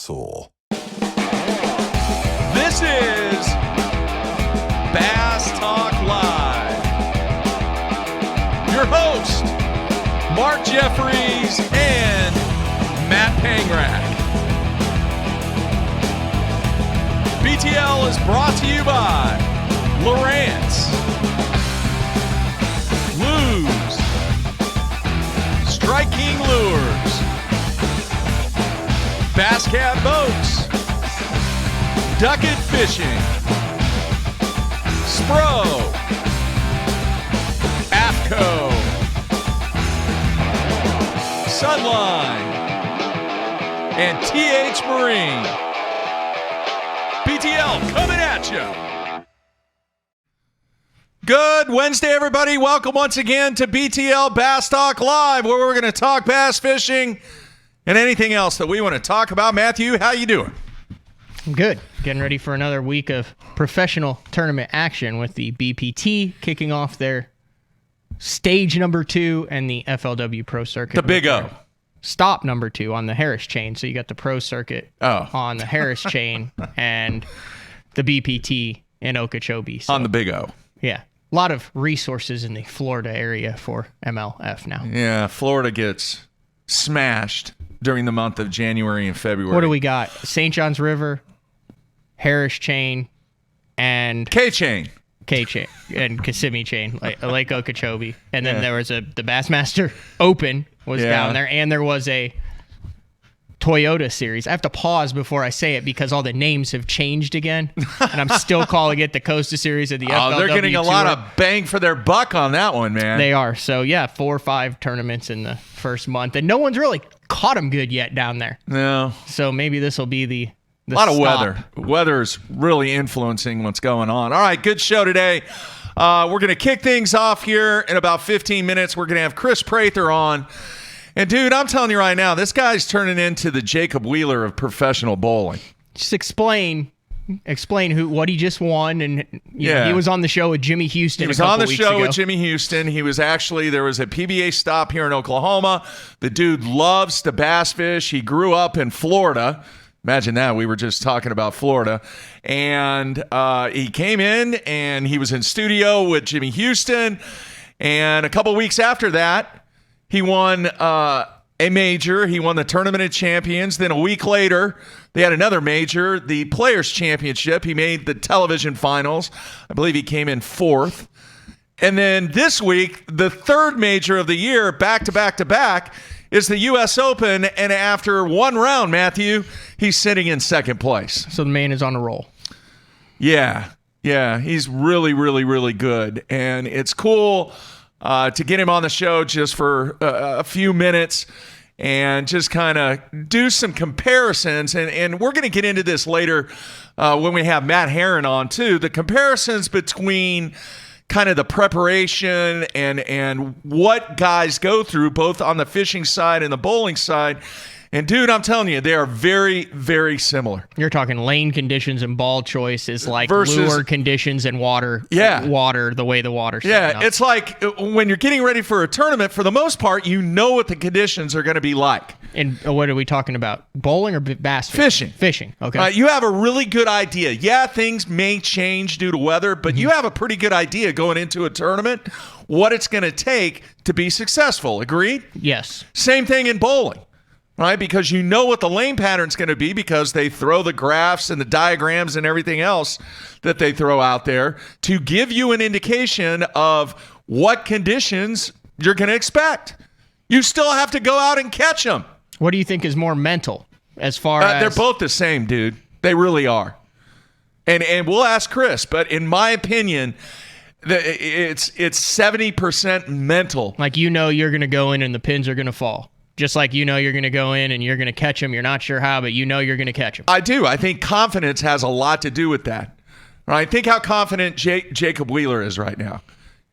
soul. This is Bass Talk Live. Your host, Mark Jeffries and Matt Pangrak. BTL is brought to you by Lowrance, Lose, Strike King Lures, Bass Cat Boats, Ducket Fishing, Spro, AFCO, Sunline, and TH Marine. BTL coming at you. Good Wednesday, everybody. Welcome once again to BTL Bass Talk Live, where we're going to talk bass fishing and anything else that we want to talk about. Matthew, how you doing? I'm good. Getting ready for another week of professional tournament action with the BPT kicking off their stage number 2 and the FLW Pro Circuit. The Big O. Stop number 2 on the Harris chain. So you got the Pro Circuit on the Harris chain and the BPT in Okeechobee. So, on the Big O. Yeah. A lot of resources in the Florida area for MLF now. Yeah, Florida gets smashed during the month of January and February. What do we got? St. John's River, Harris chain, and K-Chain. K-Chain and Kissimmee chain, Lake Okeechobee. And then there was the Bassmaster Open was down there, and there was a Toyota series. I have to pause before I say it because all the names have changed again, and I'm still calling it the Costa Series of the FLW they're getting a Tour. lot of bang for their buck on that one, man. They are. So, 4 or 5 tournaments in the first month, and no one's really caught them good yet down there. No. So maybe this will be the a lot of stop. weather. Weather's really influencing what's going on. All right, good show today. We're going to kick things off here in about 15 minutes. We're going to have Kris Prather on. And, dude, I'm telling you right now, this guy's turning into the Jacob Wheeler of professional bowling. Just explain what he just won, and you know, he was on the show with Jimmy Houston. He was on the show with Jimmy Houston. He was actually, there was a PBA stop here in Oklahoma. The dude loves to bass fish. He grew up in Florida. Imagine that. We were just talking about Florida. And he came in, and he was in studio with Jimmy Houston. And a couple weeks after that, he won a major. He won the Tournament of Champions. Then a week later, they had another major, the Players' Championship. He made the television finals. I believe he came in 4th. And then this week, the third major of the year, back-to-back-to-back, is the U.S. Open. And after one round, Matthew, he's sitting in second place. So the man is on a roll. Yeah. He's really, really, really good. And it's cool to get him on the show just for a few minutes and just kind of do some comparisons. And we're going to get into this later when we have Matt Herren on too. The comparisons between kind of the preparation and what guys go through both on the fishing side and the bowling side. And, dude, I'm telling you, they are very, very similar. You're talking lane conditions and ball choice is like versus lure conditions and water. Yeah. Water, the way the water's Yeah, it's like when you're getting ready for a tournament, for the most part, you know what the conditions are going to be like. And what are we talking about? Bowling or bass fishing? Fishing, okay. You have a really good idea. Yeah, things may change due to weather, but you have a pretty good idea going into a tournament what it's going to take to be successful. Agreed? Yes. Same thing in bowling. Right, because you know what the lane pattern's going to be because they throw the graphs and the diagrams and everything else that they throw out there to give you an indication of what conditions you're going to expect. You still have to go out and catch them. What do you think is more mental as far as... They're both the same, dude. They really are. And we'll ask Kris, but in my opinion, it's 70% mental. Like you're going to go in and the pins are going to fall. Just like you're going to go in and you're going to catch them. You're not sure how, but you're going to catch them. I do. I think confidence has a lot to do with that. Right? Think how confident Jacob Wheeler is right now.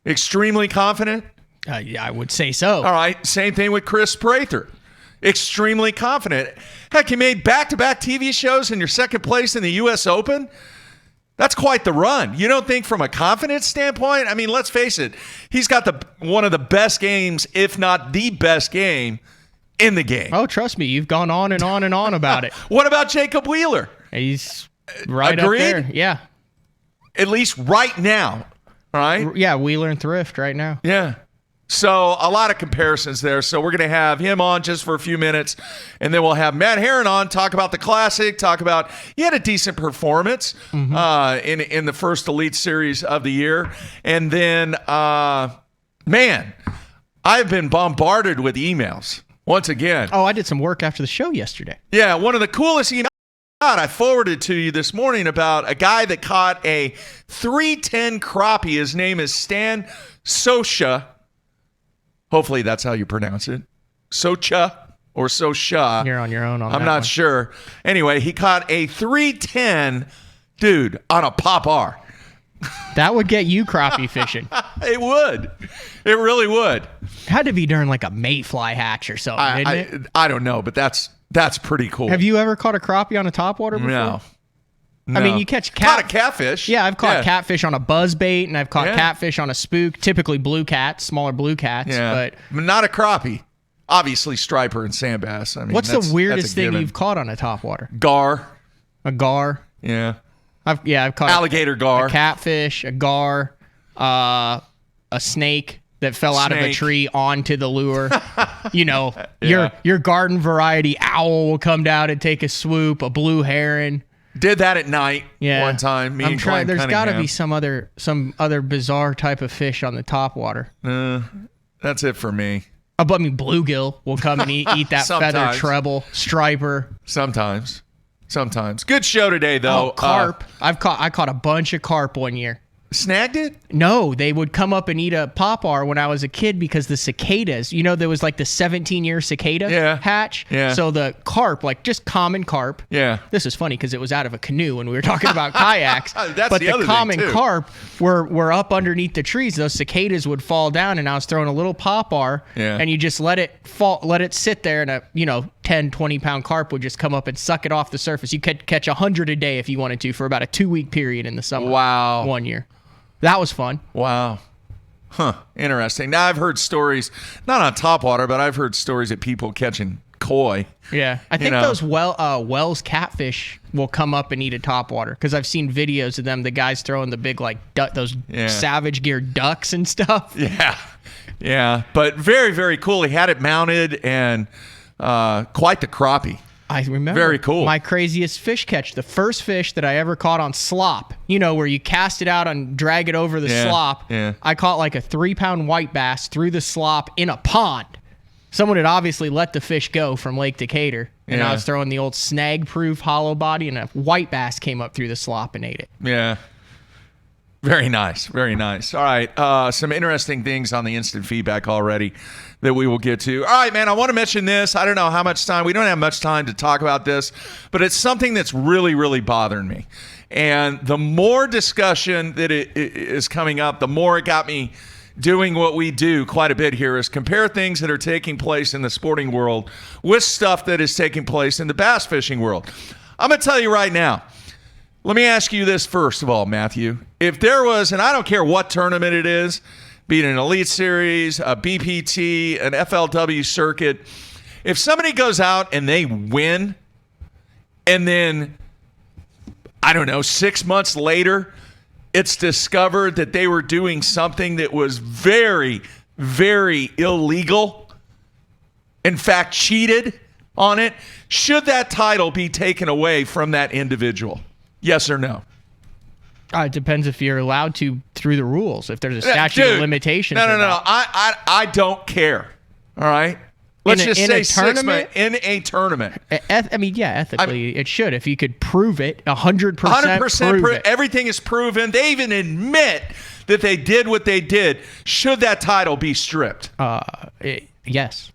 Extremely confident? Yeah, I would say so. All right. Same thing with Kris Prather. Extremely confident. Heck, you made back-to-back TV shows in your second place in the U.S. Open. That's quite the run. You don't think from a confidence standpoint? I mean, let's face it. He's got one of the best games, if not the best game, in the game. Oh, trust me, you've gone on and on and on about it. What about Jacob Wheeler? He's right Agreed? up there. Yeah. At least right now, right? Yeah, Wheeler and Thrift right now. Yeah. So a lot of comparisons there. So we're going to have him on just for a few minutes, and then we'll have Matt Herren on, talk about the Classic, talk about he had a decent performance in the first Elite Series of the year. And then, man, I've been bombarded with emails once again. Oh, I did some work after the show yesterday. Yeah, one of the coolest emails I forwarded to you this morning about a guy that caught a 310 crappie. His name is Stan Sosha. Hopefully that's how you pronounce it. Socha or Sosha. You're on your own on that I'm not one. sure. Anyway, he caught a 310, dude, on a pop R. That would get you crappie fishing. It would. It really would. It had to be during like a mayfly hatch or something, didn't it? I don't know, but that's pretty cool. Have you ever caught a crappie on a topwater before? No. I mean, you catch Caught a catfish. Yeah, I've caught catfish on a buzz bait, and I've caught catfish on a spook, typically blue cats, smaller blue cats. Yeah. But not a crappie. Obviously, striper and sand bass. I mean, what's the weirdest thing given. you've caught on a topwater? Gar. A gar. Yeah. I've caught alligator gar. a catfish, a gar, a snake that fell out of a tree onto the lure. You know, your garden variety owl will come down and take a swoop, a blue heron. Did that at night one time. Me I'm and trying. Glenn There's got to be Cunningham. some other bizarre type of fish on the topwater. That's it for me. I mean, bluegill will come and eat that feather Sometimes. treble, striper. Sometimes. Good show today, though. Oh, carp. I caught a bunch of carp one year. Snagged it? No, they would come up and eat a popar when I was a kid because the cicadas, you know, there was like the 17-year cicada hatch. Yeah. So the carp, like just common carp. Yeah. This is funny because it was out of a canoe when we were talking about kayaks. That's but the the other thing, common too. carp were up underneath the trees. Those cicadas would fall down, and I was throwing a little popar, and you just let it fall, let it sit there, and a 10, 20-pound carp would just come up and suck it off the surface. You could catch 100 a day if you wanted to for about a 2-week period in the summer. Wow. One year. That was fun. Wow. Huh. Interesting. Now, I've heard stories, not on topwater, but I've heard stories of people catching koi. Yeah. I think those Wells catfish will come up and eat a topwater because I've seen videos of them, the guys throwing the big, like, those Savage Gear ducks and stuff. Yeah. Yeah. But very, very cool. He had it mounted and quite the crappie. I remember. Very cool. My craziest fish catch, the first fish that I ever caught on slop, where you cast it out and drag it over the slop. Yeah. I caught like a 3-pound white bass through the slop in a pond. Someone had obviously let the fish go from Lake Decatur. And I was throwing the old snag-proof hollow body, and a white bass came up through the slop and ate it. Yeah. Very nice. Very nice. All right. Some interesting things on the instant feedback already that we will get to. All right, man, I want to mention this. I don't know how much time. We don't have much time to talk about this, but it's something that's really, really bothering me. And the more discussion that it is coming up, the more it got me doing what we do quite a bit here is compare things that are taking place in the sporting world with stuff that is taking place in the bass fishing world. I'm going to tell you right now. Let me ask you this first of all, Matthew. If there was, and I don't care what tournament it is, be it an Elite Series, a BPT, an FLW circuit, if somebody goes out and they win, and then, 6 months later, it's discovered that they were doing something that was very, very illegal, in fact, cheated on it, should that title be taken away from that individual? Yes or no? It depends if you're allowed to through the rules. If there's a statute of limitations. No. I don't care. All right. Let's just say 6 months in a tournament. Ethically, it should. If you could prove it, 100% 100% prove it. Everything is proven. They even admit that they did what they did. Should that title be stripped? Yes.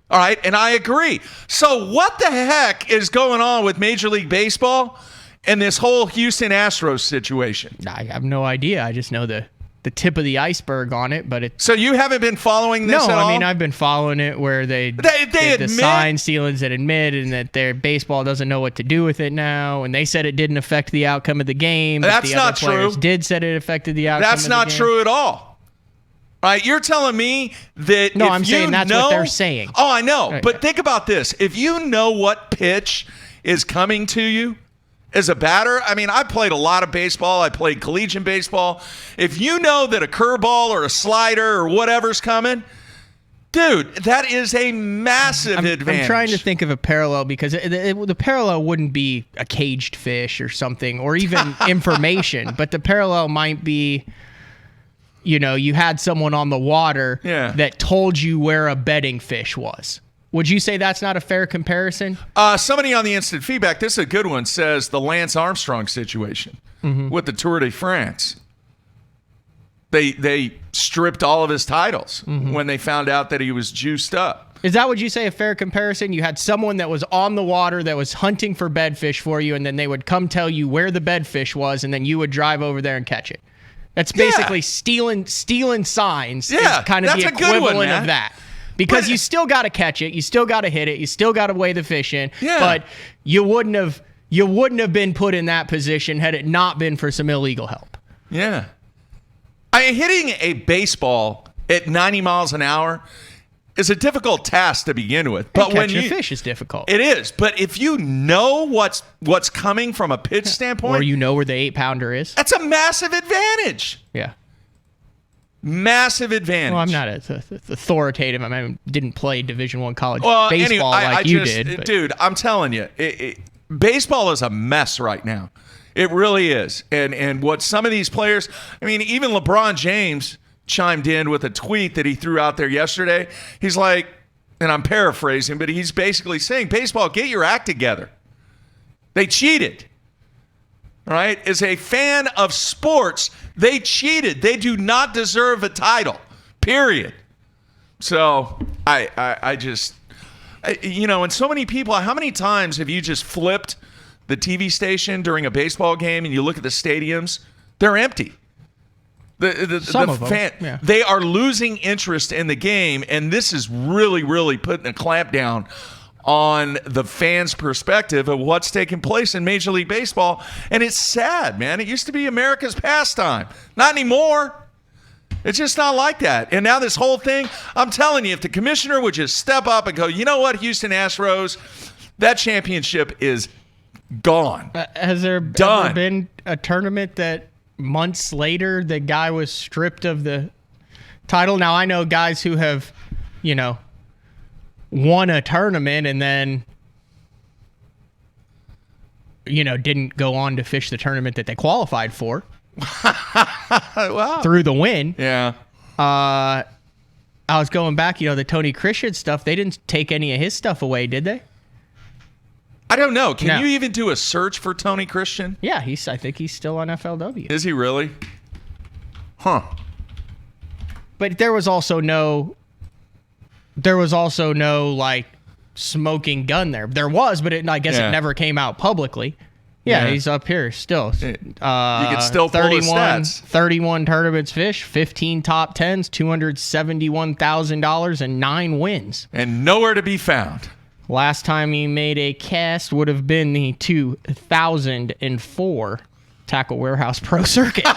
All right, and I agree. So what the heck is going on with Major League Baseball and this whole Houston Astros situation? I have no idea. I just know the tip of the iceberg on it, but it's... So you haven't been following this at all? No, I mean, I've been following it where they admit the sign stealings that admit and that their baseball doesn't know what to do with it now, and they said it didn't affect the outcome of the game. That's the not other players true. did said it affected the outcome That's of the not game. true at all. All Right? You're telling me that No, if I'm saying that's what they're saying. Oh, I know. Right. But think about this. If you know what pitch is coming to you as a batter, I mean, I played a lot of baseball. I played collegiate baseball. If you know that a curveball or a slider or whatever's coming, dude, that is a massive advantage. I'm trying to think of a parallel because the parallel wouldn't be a caged fish or something or even information, but the parallel might be, you had someone on the water that told you where a bedding fish was. Would you say that's not a fair comparison? Somebody on the instant feedback, this is a good one, says the Lance Armstrong situation with the Tour de France. They stripped all of his titles when they found out that he was juiced up. Is that what you say a fair comparison? You had someone that was on the water that was hunting for bedfish for you, and then they would come tell you where the bedfish was, and then you would drive over there and catch it. That's basically stealing signs. Yeah, is kind of that's the a good one, equivalent man. of that. Because you still got to catch it, you still got to hit it, you still got to weigh the fish in. Yeah. But you wouldn't have been put in that position had it not been for some illegal help. Yeah. Hitting a baseball at 90 miles an hour is a difficult task to begin with. But when catching a fish is difficult. It is. But if you know what's coming from a pitch standpoint, or you know where the 8-pounder is, that's a massive advantage. Yeah. Massive advantage. Well, I'm not authoritative. I mean, I didn't play Division I college anyway, baseball like you did. But. Dude, I'm telling you, baseball is a mess right now. It really is. And what some of these players, I mean, even LeBron James chimed in with a tweet that he threw out there yesterday. He's like, and I'm paraphrasing, but he's basically saying, baseball, get your act together. They cheated. Right? As a fan of sports, they cheated. They do not deserve a title. Period. So I just, and so many people, how many times have you just flipped the TV station during a baseball game and you look at the stadiums? They're empty. Some of them, yeah. They are losing interest in the game, and this is really, really putting a clamp down on the fans' perspective of what's taking place in Major League Baseball. And it's sad, man. It used to be America's pastime. Not anymore. It's just not like that. And now this whole thing, I'm telling you, if the commissioner would just step up and go, you know what, Houston Astros, that championship is gone. Has there ever been a tournament that months later the guy was stripped of the title? Now, I know guys who have, won a tournament and then, didn't go on to fish the tournament that they qualified for. Wow. Through the win. Yeah. I was going back, the Tony Christian stuff. They didn't take any of his stuff away, did they? I don't know. Can No. you even do a search for Tony Christian? Yeah, I think he's still on FLW. Is he really? Huh. But there was also no like smoking gun there. There was, but I guess it never came out publicly. Yeah, he's up here still. You can still pull his stats. 31 tournaments fish, 15 top 10s, $271,000, and 9 wins. And nowhere to be found. Last time he made a cast would have been the 2004 Tackle Warehouse Pro Circuit.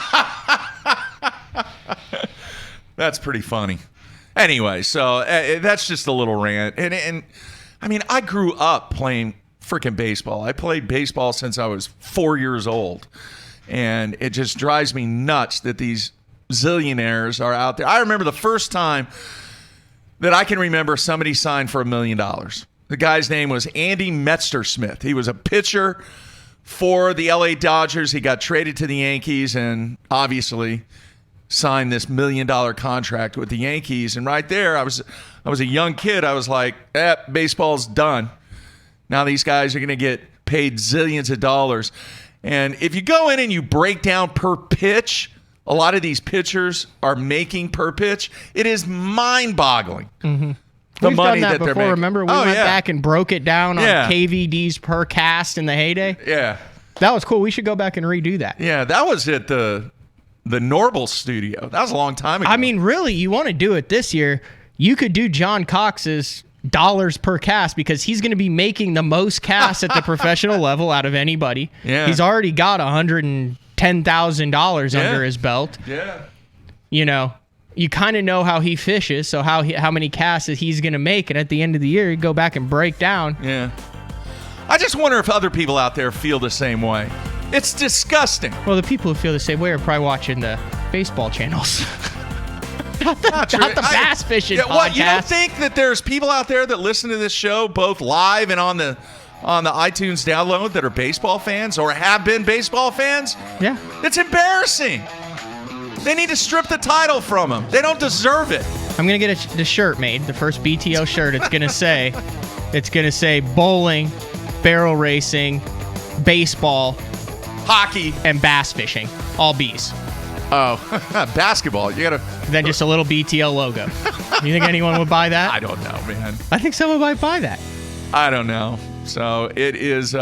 That's pretty funny. Anyway, so that's just a little rant. And I mean, I grew up playing freaking baseball. I played baseball since I was 4 years old. And it just drives me nuts that these zillionaires are out there. I remember the first time that I can remember somebody signed for $1 million. The guy's name was Andy Metzger-Smith. He was a pitcher for the LA Dodgers. He got traded to the Yankees and obviously signed this $1 million contract with the Yankees. And right there, I was a young kid. I was like, baseball's done. Now these guys are going to get paid zillions of dollars. And if you go in and you break down per pitch, a lot of these pitchers are making per pitch. It is mind-boggling. Mm-hmm. The We've money done that that they're before. making. Remember, we went back and broke it down on KVDs per cast in the heyday. Yeah, that was cool. We should go back and redo that. Yeah, that was at the Norble studio. That was a long time ago. I mean, really, you want to do it this year? You could do John Cox's dollars per cast because he's going to be making the most casts at the professional level out of anybody. Yeah, he's already got $110,000 under his belt. Yeah, you kind of know how he fishes, so how many casts he's going to make, and at the end of the year, you go back and break down. Yeah. I just wonder if other people out there feel the same way. It's disgusting. Well, the people who feel the same way are probably watching the baseball channels. not the bass fishing podcast. What, you don't think that there's people out there that listen to this show both live and on the iTunes download that are baseball fans or have been baseball fans? Yeah. It's embarrassing. They need to strip the title from them. They don't deserve it. I'm going to get the shirt made, the first BTL shirt. It's going to say bowling, barrel racing, baseball, hockey, and bass fishing. All B's. Oh, basketball. You got to... Then just a little BTL logo. You think anyone would buy that? I don't know, man. I think someone might buy that. I don't know. So it is,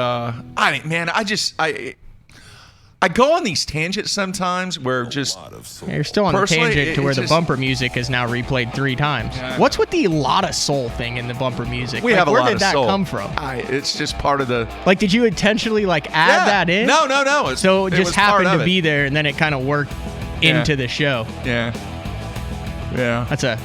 I go on these tangents sometimes where just... You're still on the tangent to where the bumper music is now replayed 3 times. Yeah, what's with the lot of soul thing in the bumper music? We have a lot of soul. Where did that come from? It's just part of the... Like, did you intentionally, add that in? No. So it just happened to be there, and then it kind of worked into the show. Yeah. That's a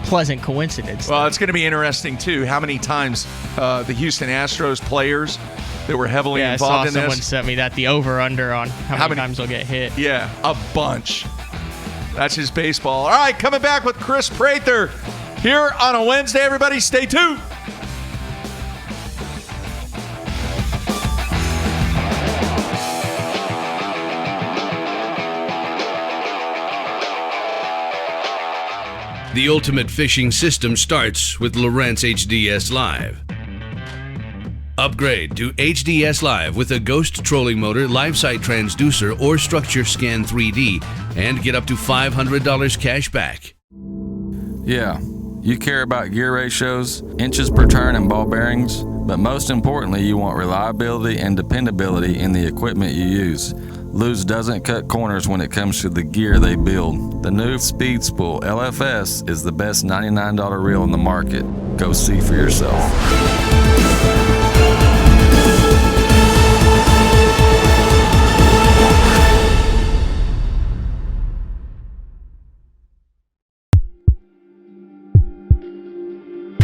pleasant coincidence. Well, it's going to be interesting, too, how many times the Houston Astros players that were heavily involved in this. Someone sent me that, the over-under on how many times they'll get hit. Yeah, a bunch. That's his baseball. All right, coming back with Kris Prather here on a Wednesday. Everybody, stay tuned. The ultimate fishing system starts with Lowrance HDS Live. Upgrade to HDS Live with a Ghost trolling motor, live sight transducer, or Structure Scan 3D, and get up to $500 cash back. Yeah, you care about gear ratios, inches per turn, and ball bearings, but most importantly, you want reliability and dependability in the equipment you use. Lew's doesn't cut corners when it comes to the gear they build. The new Speed Spool LFS is the best $99 reel in the market. Go see for yourself.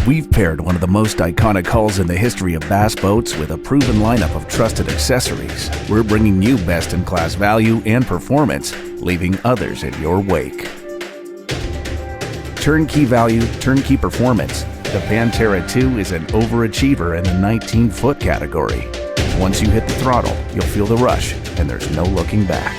We've paired one of the most iconic hulls in the history of bass boats with a proven lineup of trusted accessories. We're bringing you best-in-class value and performance, leaving others in your wake. Turnkey value, turnkey performance. The Pantera 2 is an overachiever in the 19-foot category. Once you hit the throttle, you'll feel the rush, and there's no looking back.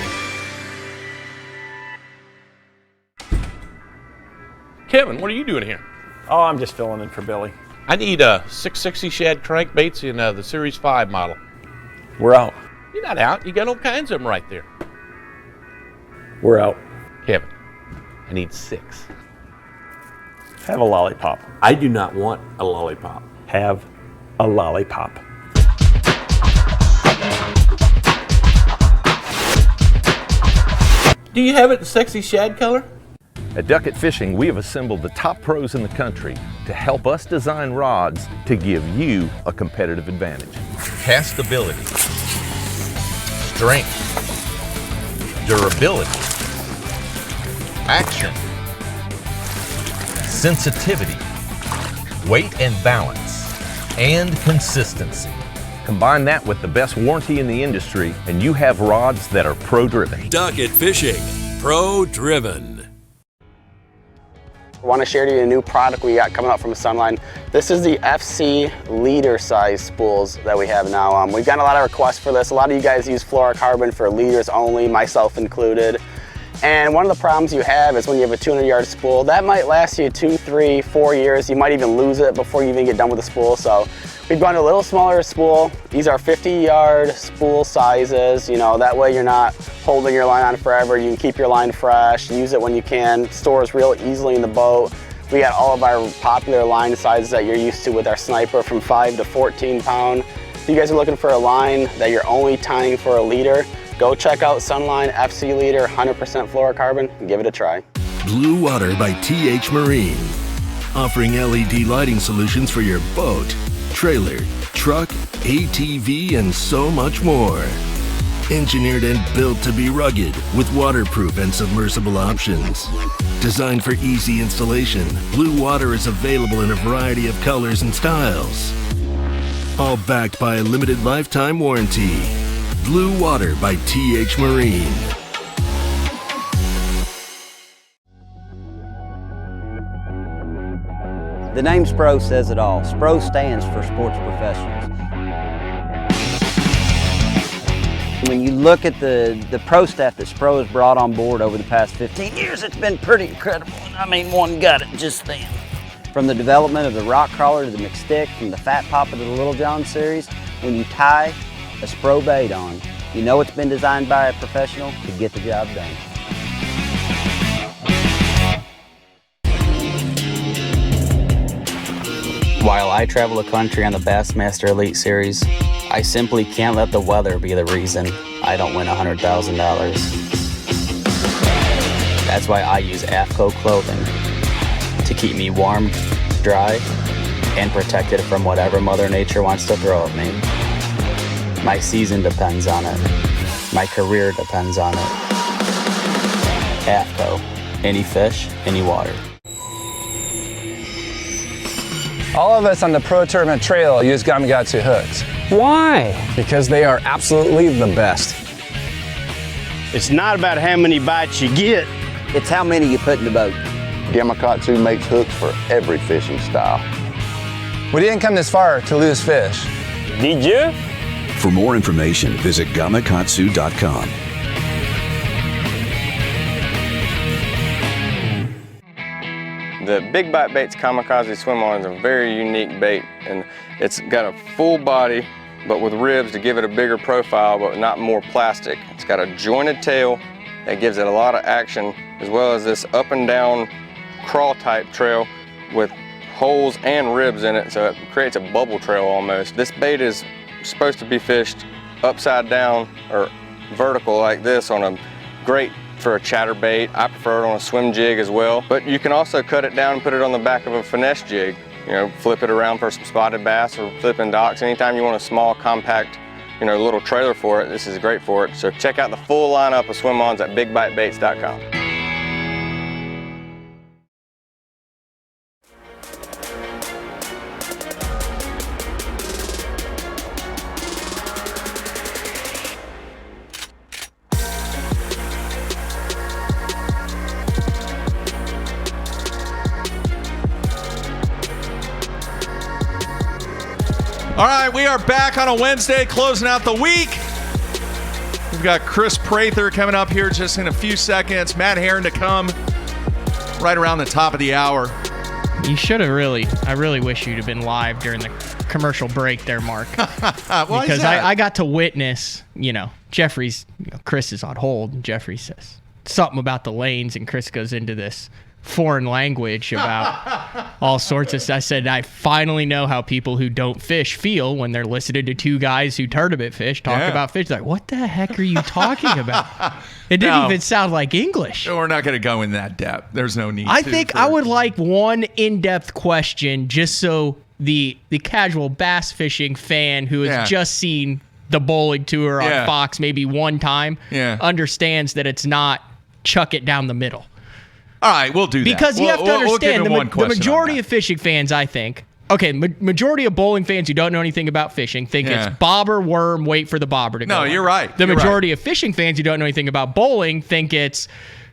Kevin, what are you doing here? Oh, I'm just filling in for Billy. I need 660 shad crankbaits in the Series 5 model. We're out. You're not out. You got all kinds of them right there. We're out. Kevin, I need 6. Have a lollipop. I do not want a lollipop. Have a lollipop. Do you have it in sexy shad color? At Duckett Fishing, we have assembled the top pros in the country to help us design rods to give you a competitive advantage. Castability, strength, durability, action, sensitivity, weight and balance, and consistency. Combine that with the best warranty in the industry, and you have rods that are pro-driven. Duckett Fishing, pro-driven. I want to share to you a new product we got coming out from Sunline. This is the FC leader size spools that we have now. We've gotten a lot of requests for this. A lot of you guys use fluorocarbon for leaders only, myself included. And one of the problems you have is when you have a 200-yard spool, that might last you 2, 3, 4 years. You might even lose it before you even get done with the spool. So we've gone to a little smaller spool. These are 50-yard spool sizes. You know, that way you're not holding your line on forever. You can keep your line fresh, use it when you can, stores real easily in the boat. We got all of our popular line sizes that you're used to with our Sniper from 5 to 14 pound. If you guys are looking for a line that you're only tying for a leader, go check out Sunline FC Leader 100% fluorocarbon and give it a try. Blue Water by TH Marine. Offering LED lighting solutions for your boat, trailer, truck, ATV, and so much more. Engineered and built to be rugged with waterproof and submersible options. Designed for easy installation, Blue Water is available in a variety of colors and styles. All backed by a limited lifetime warranty. Blue Water by TH Marine. The name SPRO says it all. SPRO stands for Sports Professionals. When you look at the pro staff that SPRO has brought on board over the past 15 years, it's been pretty incredible. I mean, one got it just then. From the development of the Rock Crawler to the McStick, from the Fat Papa to the Little John series, when you tie a SPRO bait on, you know it's been designed by a professional to get the job done. While I travel the country on the Bassmaster Elite Series, I simply can't let the weather be the reason I don't win $100,000. That's why I use AFCO clothing to keep me warm, dry, and protected from whatever Mother Nature wants to throw at me. My season depends on it. My career depends on it. AFCO, any fish, any water. All of us on the Pro Tournament Trail use Gamakatsu hooks. Why? Because they are absolutely the best. It's not about how many bites you get. It's how many you put in the boat. Gamakatsu makes hooks for every fishing style. We didn't come this far to lose fish. Did you? For more information, visit gamakatsu.com. The Big Bite Baits Kamikaze Swim On is a very unique bait, and it's got a full body but with ribs to give it a bigger profile but not more plastic. It's got a jointed tail that gives it a lot of action, as well as this up and down crawl type trail with holes and ribs in it, so it creates a bubble trail almost. This bait is supposed to be fished upside down or vertical like this on a great for a chatterbait. I prefer it on a swim jig as well, but you can also cut it down and put it on the back of a finesse jig. You know, flip it around for some spotted bass or flipping docks. Anytime you want a small, compact, you know, little trailer for it, this is great for it. So check out the full lineup of swim-ons at bigbitebaits.com. All right, we are back on a Wednesday, closing out the week. We've got Kris Prather coming up here just in a few seconds. Matt Herren to come right around the top of the hour. You should have I really wish you'd have been live during the commercial break there, Mark. Because I got to witness, Jeffrey's, Kris is on hold, and Jeffrey says something about the lanes, and Kris goes into this foreign language about all sorts of stuff. I said, I finally know how people who don't fish feel when they're listening to two guys who tournament fish talk about fish. Like, what the heck are you talking about? It didn't even sound like English. We're not going to go in that depth. There's no need. I think I would like one in-depth question just so the casual bass fishing fan who has just seen the bowling tour on Fox maybe one time understands that it's not chuck it down the middle. All right, we'll do that. Because you have to understand, the majority of fishing fans, I think, majority of bowling fans who don't know anything about fishing think it's bobber, worm, wait for the bobber to go. No, you're right. The majority of fishing fans who don't know anything about bowling think it's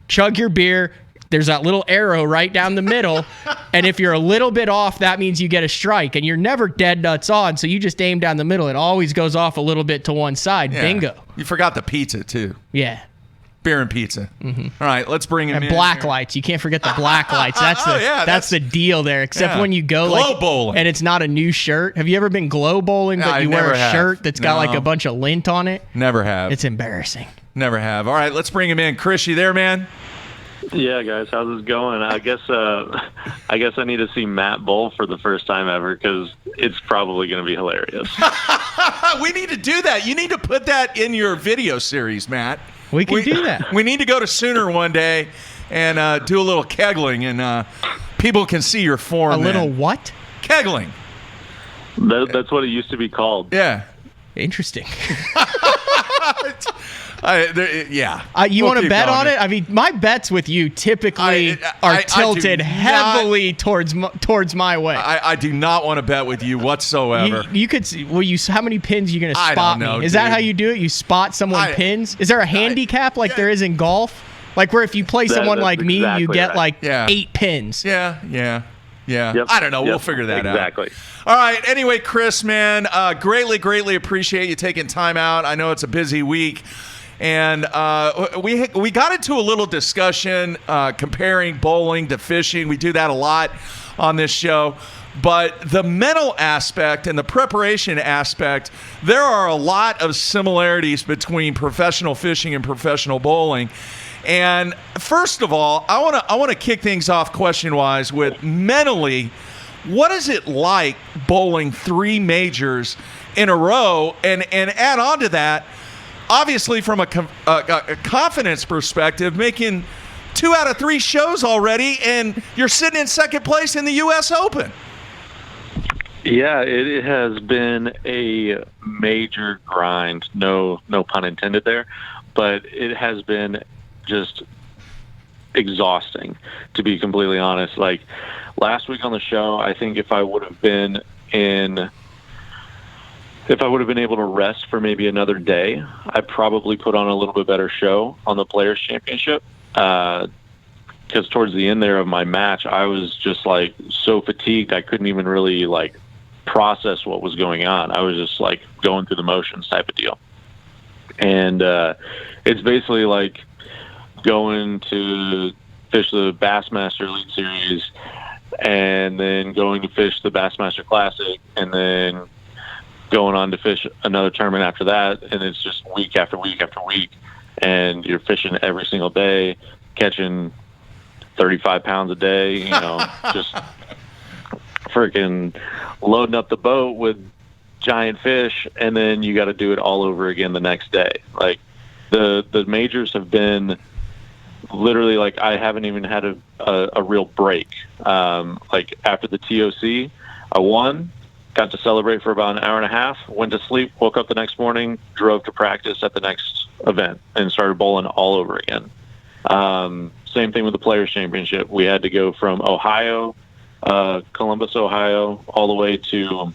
chug your beer, there's that little arrow right down the middle, and if you're a little bit off, that means you get a strike, and you're never dead nuts on, so you just aim down the middle. It always goes off a little bit to one side. Yeah. Bingo. You forgot the pizza, too. Yeah. Beer and pizza. Mm-hmm. All right, let's bring him in. And black lights. You can't forget the black lights. That's the deal there. Except when you go glow bowling, and it's not a new shirt. Have you ever been glow bowling, but you wear a shirt that's got like a bunch of lint on it? Never have. It's embarrassing. Never have. All right, let's bring him in. Kris, you there, man? Yeah, guys, how's this going? I guess I need to see Matt bowl for the first time ever because it's probably going to be hilarious. We need to do that. You need to put that in your video series, Matt. We can do that. We need to go to Sooner one day and do a little kegling, and people can see your form. A little what? Kegling. That's what it used to be called. Yeah. Interesting. You want to bet on it? I mean, my bets with you typically are tilted heavily towards my way. I do not want to bet with you whatsoever. You could see. How many pins are you going to spot me? Is that how you do it? You spot someone pins? Is there a handicap like there is in golf? Like where if you play someone like me, you get 8 pins. Yeah. Yep. I don't know. We'll figure that out. Exactly. All right. Anyway, Kris, man, greatly appreciate you taking time out. I know it's a busy week. And we got into a little discussion comparing bowling to fishing. We do that a lot on this show. But the mental aspect and the preparation aspect, there are a lot of similarities between professional fishing and professional bowling. And first of all, I want to kick things off question-wise with mentally, what is it like bowling 3 majors in a row? And add on to that, obviously from a confidence perspective, making 2 out of 3 shows already, and you're sitting in second place in the U.S. Open. Yeah, it has been a major grind. No pun intended there, but it has been just exhausting, to be completely honest. Like last week on the show, I think if I would have been able to rest for maybe another day, I probably put on a little bit better show on the Players Championship. Because towards the end there of my match, I was just like so fatigued I couldn't even really like process what was going on. I was just like going through the motions type of deal. And it's basically like going to fish the Bassmaster Elite Series and then going to fish the Bassmaster Classic and then going on to fish another tournament after that. And it's just week after week after week. And you're fishing every single day, catching 35 pounds a day, just freaking loading up the boat with giant fish. And then you got to do it all over again the next day. Like the majors have been literally like I haven't even had a real break. Like after the TOC, I won, got to celebrate for about an hour and a half, went to sleep, woke up the next morning, drove to practice at the next event, and started bowling all over again. Same thing with the Players Championship. We had to go from Ohio, Columbus, Ohio, all the way to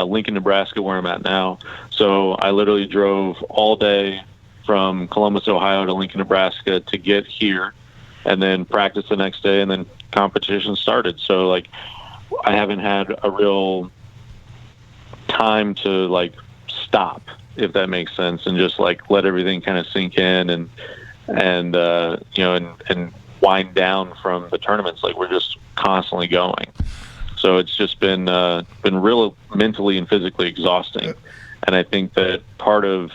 Lincoln, Nebraska, where I'm at now. So I literally drove all day from Columbus, Ohio to Lincoln, Nebraska to get here, and then practice the next day, and then competition started. So like I haven't had a real time to like stop, if that makes sense, and just like let everything kind of sink in and wind down from the tournaments. Like we're just constantly going. So it's just been real mentally and physically exhausting. And I think that part of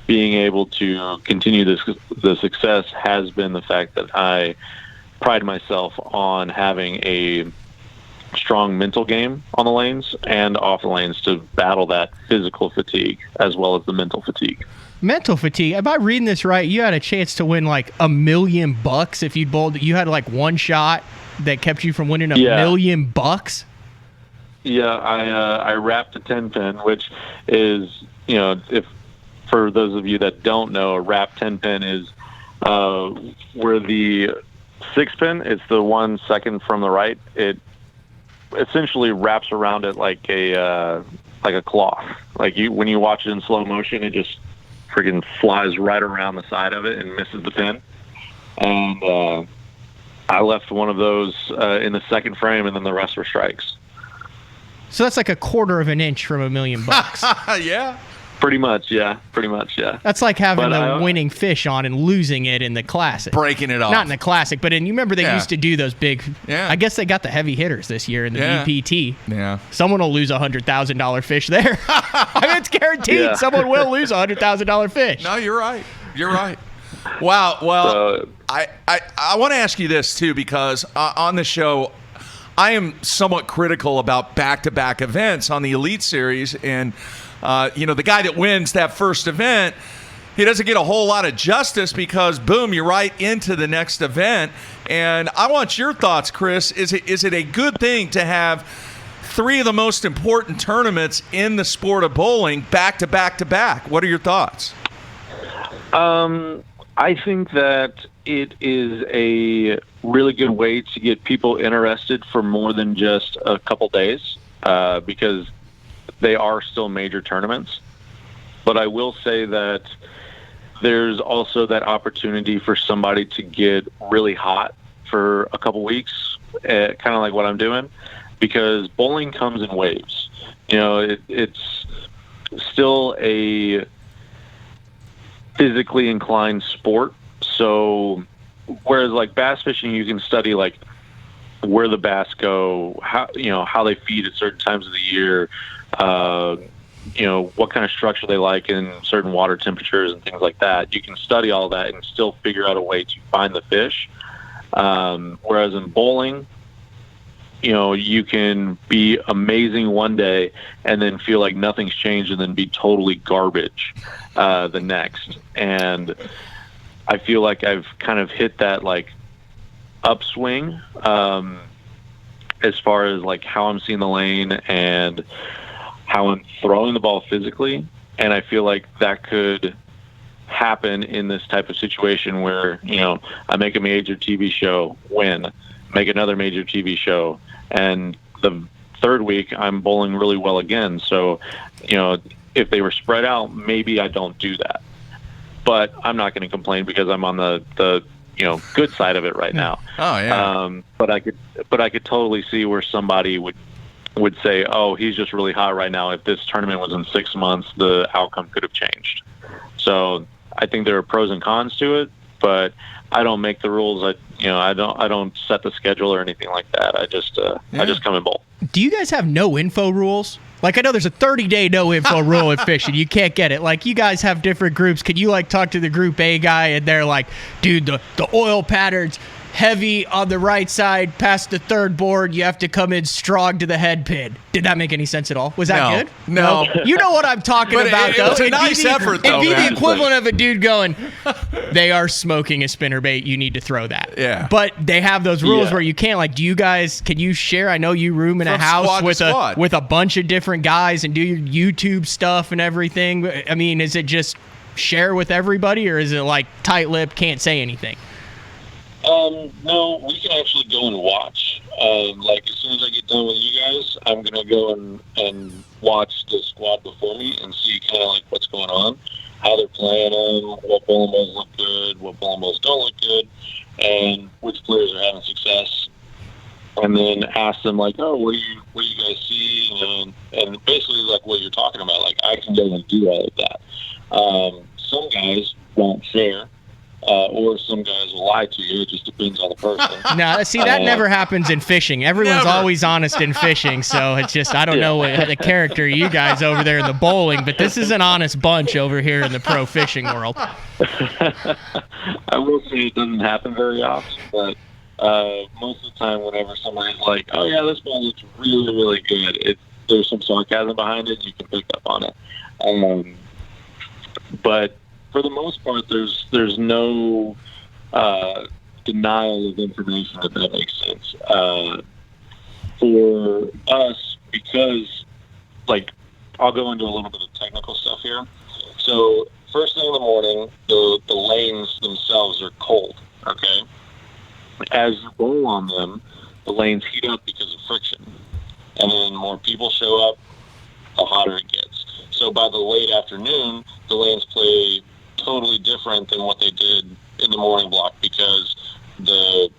being able to continue the success has been the fact that I pride myself on having a strong mental game on the lanes and off the lanes to battle that physical fatigue as well as the mental fatigue. Mental fatigue. Am I reading this right? You had a chance to win like $1 million if you'd bowled. You had like one shot that kept you from winning $1 million. Yeah, I wrapped a 10-pin, which is, if for those of you that don't know, a wrap 10-pin is where the 6-pin, it's the 1 second from the right. It essentially wraps around it like a cloth. Like when you watch it in slow motion, it just freaking flies right around the side of it and misses the pin. And I left one of those in the second frame, and then the rest were strikes. So that's like 1/4 of an inch from $1 million. Yeah. Pretty much, yeah. That's like having the winning fish on and losing it in the Classic. Breaking it off. Not in the Classic, but you remember they used to do those big. Yeah. I guess they got the heavy hitters this year in the VPT. Yeah. Someone will lose $100,000 fish there. I mean, it's guaranteed. Yeah. Someone will lose $100,000 fish. No, you're right. Wow. Well, I want to ask you this too, because on the show, I am somewhat critical about back-to-back events on the Elite Series, and the guy that wins that first event, he doesn't get a whole lot of justice because, boom, you're right into the next event. And I want your thoughts, Kris. Is it a good thing to have 3 of the most important tournaments in the sport of bowling back to back to back? What are your thoughts? I think that it is a really good way to get people interested for more than just a couple days, because they are still major tournaments. But I will say that there's also that opportunity for somebody to get really hot for a couple weeks, kind of like what I'm doing, because bowling comes in waves. You know, it's still a physically inclined sport. So whereas like bass fishing, you can study like where the bass go, how they feed at certain times of the year, what kind of structure they like in certain water temperatures and things like that. You can study all that and still figure out a way to find the fish. Whereas in bowling, you can be amazing one day and then feel like nothing's changed and then be totally garbage the next. And I feel like I've kind of hit that like upswing as far as like how I'm seeing the lane and how I'm throwing the ball physically. And I feel like that could happen in this type of situation where, I make a major TV show, win, make another major TV show, and the third week I'm bowling really well again. So, if they were spread out, maybe I don't do that. But I'm not going to complain because I'm on the good side of it right now. Oh yeah. But I could totally see where somebody would say, oh, he's just really hot right now. If this tournament was in 6 months, the outcome could have changed. So I think there are pros and cons to it, but I don't make the rules. I don't set the schedule or anything like that. I just come and bowl. Do you guys have no info rules? Like, I know there's a 30-day no info rule in fishing. You can't get it. Like, you guys have different groups. Can you like talk to the group A guy and they're like, dude, the oil pattern's heavy on the right side past the third board. You have to come in strong to the head pin. Did that make any sense at all? Was that good? No. You know what I'm talking about, though. It's a nice effort, though. It'd be the equivalent of a dude going, they are smoking a spinnerbait. You need to throw that. Yeah. But they have those rules where you can't. Like, do you guys, can you share? I know you room in a house with a bunch of different guys and do your YouTube stuff and everything. I mean, is it just share with everybody, or is it like tight-lipped, can't say anything? No, we can actually go and watch. Like, as soon as I get done with you guys, I'm going to go and watch the squad before me and see kind of like what's going on, how they're playing them, what bowling balls look good, what bowling balls don't look good, and which players are having success. And then ask them like, oh, what do you guys see? And basically like what you're talking about, like I can go and do all of that. Some guys won't share. Or some guys will lie to you. It just depends on the person. No, see, that never happens in fishing. Everyone's always honest in fishing, so it's just, I don't know what the character you guys over there in the bowling, but this is an honest bunch over here in the pro fishing world. I will say it doesn't happen very often, but most of the time whenever somebody's like, oh yeah, this ball looks really, really good, there's some sarcasm behind it, and you can pick up on it. But for the most part, there's no denial of information, if that makes sense. For us, because, like, I'll go into a little bit of technical stuff here. So, first thing in the morning, the lanes themselves are cold, okay? As you bowl on them, the lanes heat up because of friction. And then more people show up, the hotter it gets. So by the late afternoon, the lanes play totally different than what they did in the morning block because the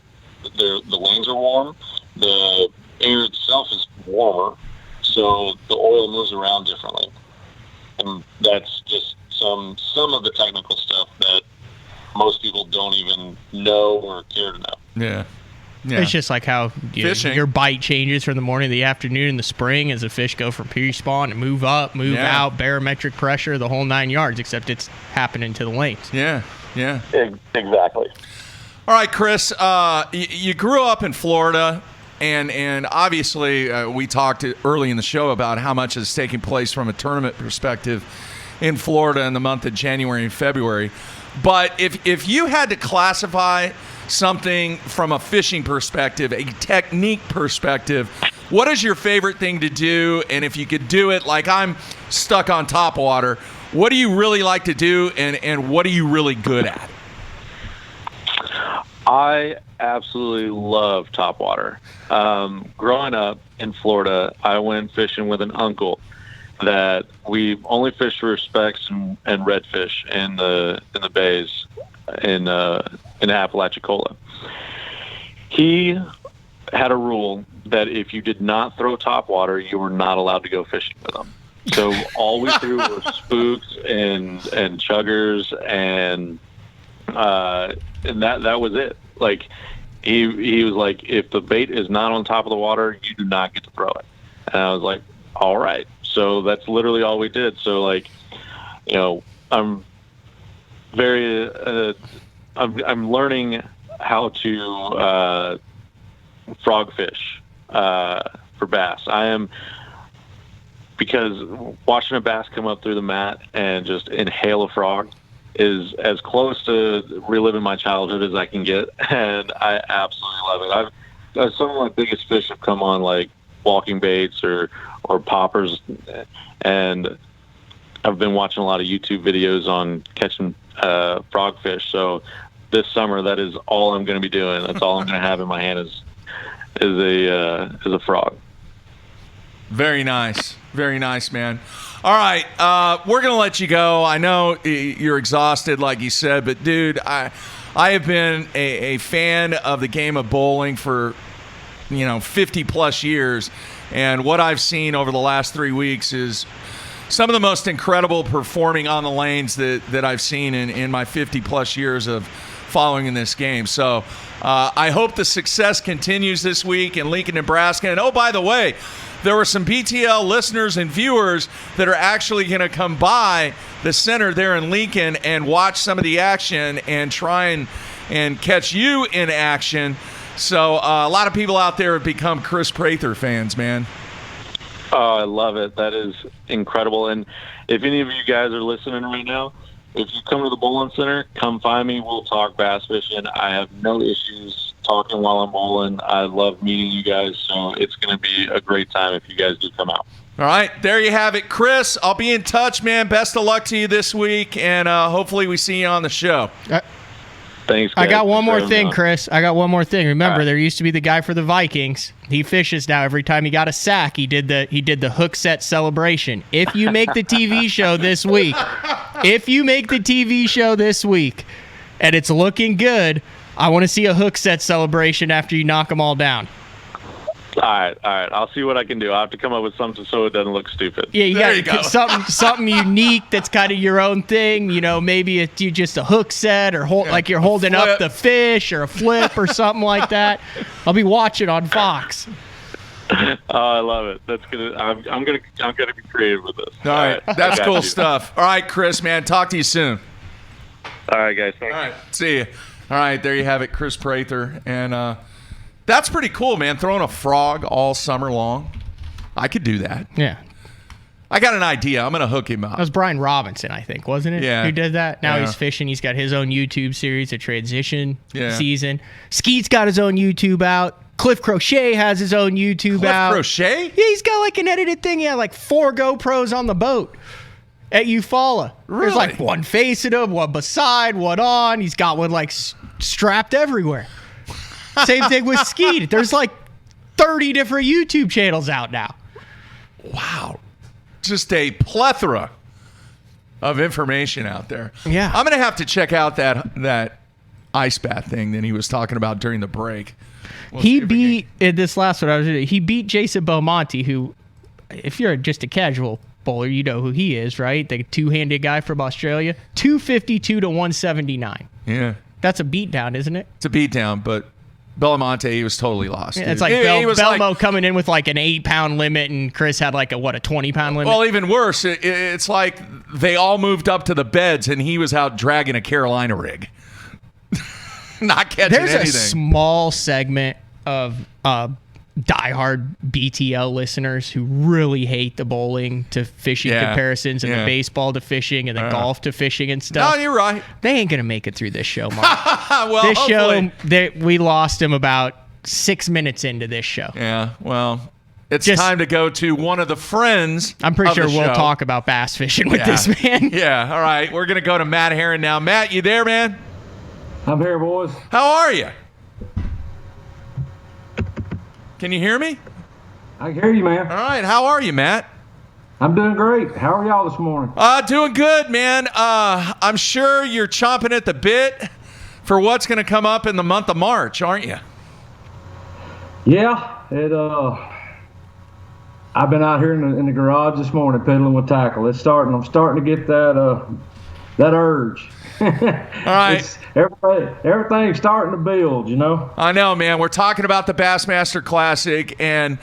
lanes are warm, the air itself is warmer, so the oil moves around differently. And that's just some of the technical stuff that most people don't even know or care to know. Yeah. It's just like how your bite changes from the morning to the afternoon in the spring as the fish go from pre-spawn and move up, move out, barometric pressure, the whole 9 yards, except it's happening to the lanes. Yeah. Exactly. All right, Kris, you grew up in Florida, and obviously we talked early in the show about how much is taking place from a tournament perspective in Florida in the month of January and February. But if you had to classify something from a fishing perspective, a technique perspective, what is your favorite thing to do? And if you could do it like I'm stuck on top water, What do you really like to do, and what are you really good at? I absolutely love topwater. Growing up in Florida, I went fishing with an uncle that we only fished for specks and redfish in the bays in Apalachicola. He had a rule that if you did not throw topwater, you were not allowed to go fishing with them. So all we threw were spooks and chuggers and that was it. Like he was like, if the bait is not on top of the water, you do not get to throw it. And I was like, all right. So that's literally all we did. So like, you know, I'm very I'm learning how to frog fish for bass. I am, because watching a bass come up through the mat and just inhale a frog is as close to reliving my childhood as I can get, and I absolutely love it. Some of my biggest fish have come on like walking baits or poppers, and I've been watching a lot of YouTube videos on catching frogfish. So this summer, that is all I'm going to be doing. That's all I'm going to have in my hand is a frog. Very nice. Very nice, man. All right, we're going to let you go. I know you're exhausted, like you said, but, dude, I have been a fan of the game of bowling for, 50-plus years, and what I've seen over the last 3 weeks is some of the most incredible performing on the lanes that I've seen in my 50-plus years of following in this game. So I hope the success continues this week in Lincoln, Nebraska. And, oh, by the way, there were some BTL listeners and viewers that are actually going to come by the center there in Lincoln and watch some of the action and try and catch you in action. So a lot of people out there have become Kris Prather fans, man. Oh, I love it. That is incredible. And if any of you guys are listening right now, if you come to the bowling center, come find me. We'll talk bass fishing. I have no issues talking while I'm bowling. I love meeting you guys, so it's going to be a great time if you guys do come out. All right, there you have it. Kris, I'll be in touch, man. Best of luck to you this week, and hopefully we see you on the show. Thanks, guys. I got one more thing, Kris. I got one more thing. Remember, there used to be the guy for the Vikings. He fishes now. Every time he got a sack, he did the hook set celebration. If you make the TV show this week, and it's looking good, I want to see a hook set celebration after you knock them all down. All right. I'll see what I can do. I'll have to come up with something so it doesn't look stupid. Yeah, you got something unique that's kind of your own thing. Maybe it's just a hook set or like you're holding up the fish or a flip or something like that. I'll be watching on Fox. Oh, I love it. That's gonna. I'm gonna be creative with this. All right. That's cool stuff. All right, Kris, man. Talk to you soon. All right, guys. Thanks. All right. See you. All right, there you have it, Kris Prather. And that's pretty cool, man, throwing a frog all summer long. I could do that. Yeah. I got an idea. I'm going to hook him up. That was Brian Robinson, I think, wasn't it? Yeah. Who did that? Now he's fishing. He's got his own YouTube series, a transition season. Skeet's got his own YouTube out. Cliff Crochet has his own YouTube out. Cliff Crochet? Yeah, he's got like an edited thing. He had like 4 GoPros on the boat at Eufaula. Really? There's like one facing him, one beside, one on. He's got one like strapped everywhere. Same thing with Skeet. There's like 30 different YouTube channels out now. Wow. Just a plethora of information out there. Yeah. I'm going to have to check out that ice bath thing that he was talking about during the break. He beat, in this last one, he beat Jason Belmonte, who, if you're just a casual bowler, you know who he is, right? The two-handed guy from Australia. 252 to 179. Yeah. That's a beatdown, isn't it? It's a beatdown, but Belmonte, he was totally lost. Yeah, it's like Belmo coming in with like an 8-pound limit, and Kris had like a 20-pound limit. Well, even worse, it's like they all moved up to the beds, and he was out dragging a Carolina rig, not catching anything. There's a small segment of diehard BTL listeners who really hate the bowling to fishing comparisons and the baseball to fishing and the golf to fishing and stuff. No, you're right. They ain't gonna make it through this show, Mark. Well, this hopefully. show, we lost him about 6 minutes into this show. Yeah, well, It's time to go to one of the friends. I'm pretty sure of the we'll show. talk about bass fishing with this man. Yeah, all right. We're going to go to Matt Herren now. Matt, you there, man? I'm here, boys. How are you? Can you hear me? I can hear you, man. All right. How are you, Matt? I'm doing great. How are y'all this morning? Doing good, man. I'm sure you're chomping at the bit for what's going to come up in the month of March, aren't you? Yeah. I've been out here in the garage this morning pedaling with tackle. I'm starting to get that urge. All right. Everything's starting to build, you know? I know, man. We're talking about the Bassmaster Classic. And,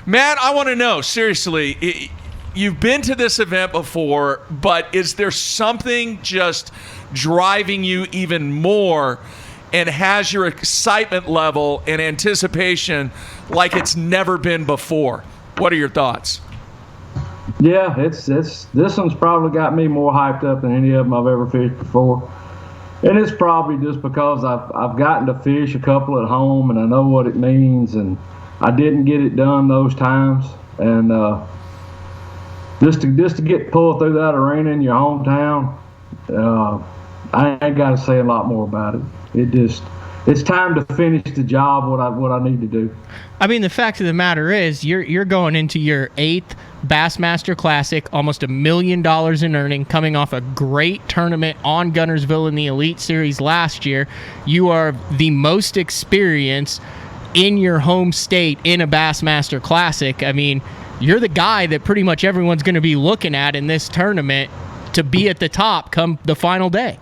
Matt, I want to know, seriously, you've been to this event before, but is there something just driving you even more and has your excitement level and anticipation like it's never been before? What are your thoughts? Yeah, this one's probably got me more hyped up than any of them I've ever fished before. And it's probably just because I've gotten to fish a couple at home and I know what it means, and I didn't get it done those times. And just to get pulled through that arena in your hometown, I ain't got to say a lot more about it. It's time to finish the job, what I need to do. I mean, the fact of the matter is, you're going into your 8th Bassmaster Classic, almost $1 million in earning, coming off a great tournament on Guntersville in the Elite Series last year. You are the most experienced in your home state in a Bassmaster Classic. I mean, you're the guy that pretty much everyone's going to be looking at in this tournament to be at the top come the final day.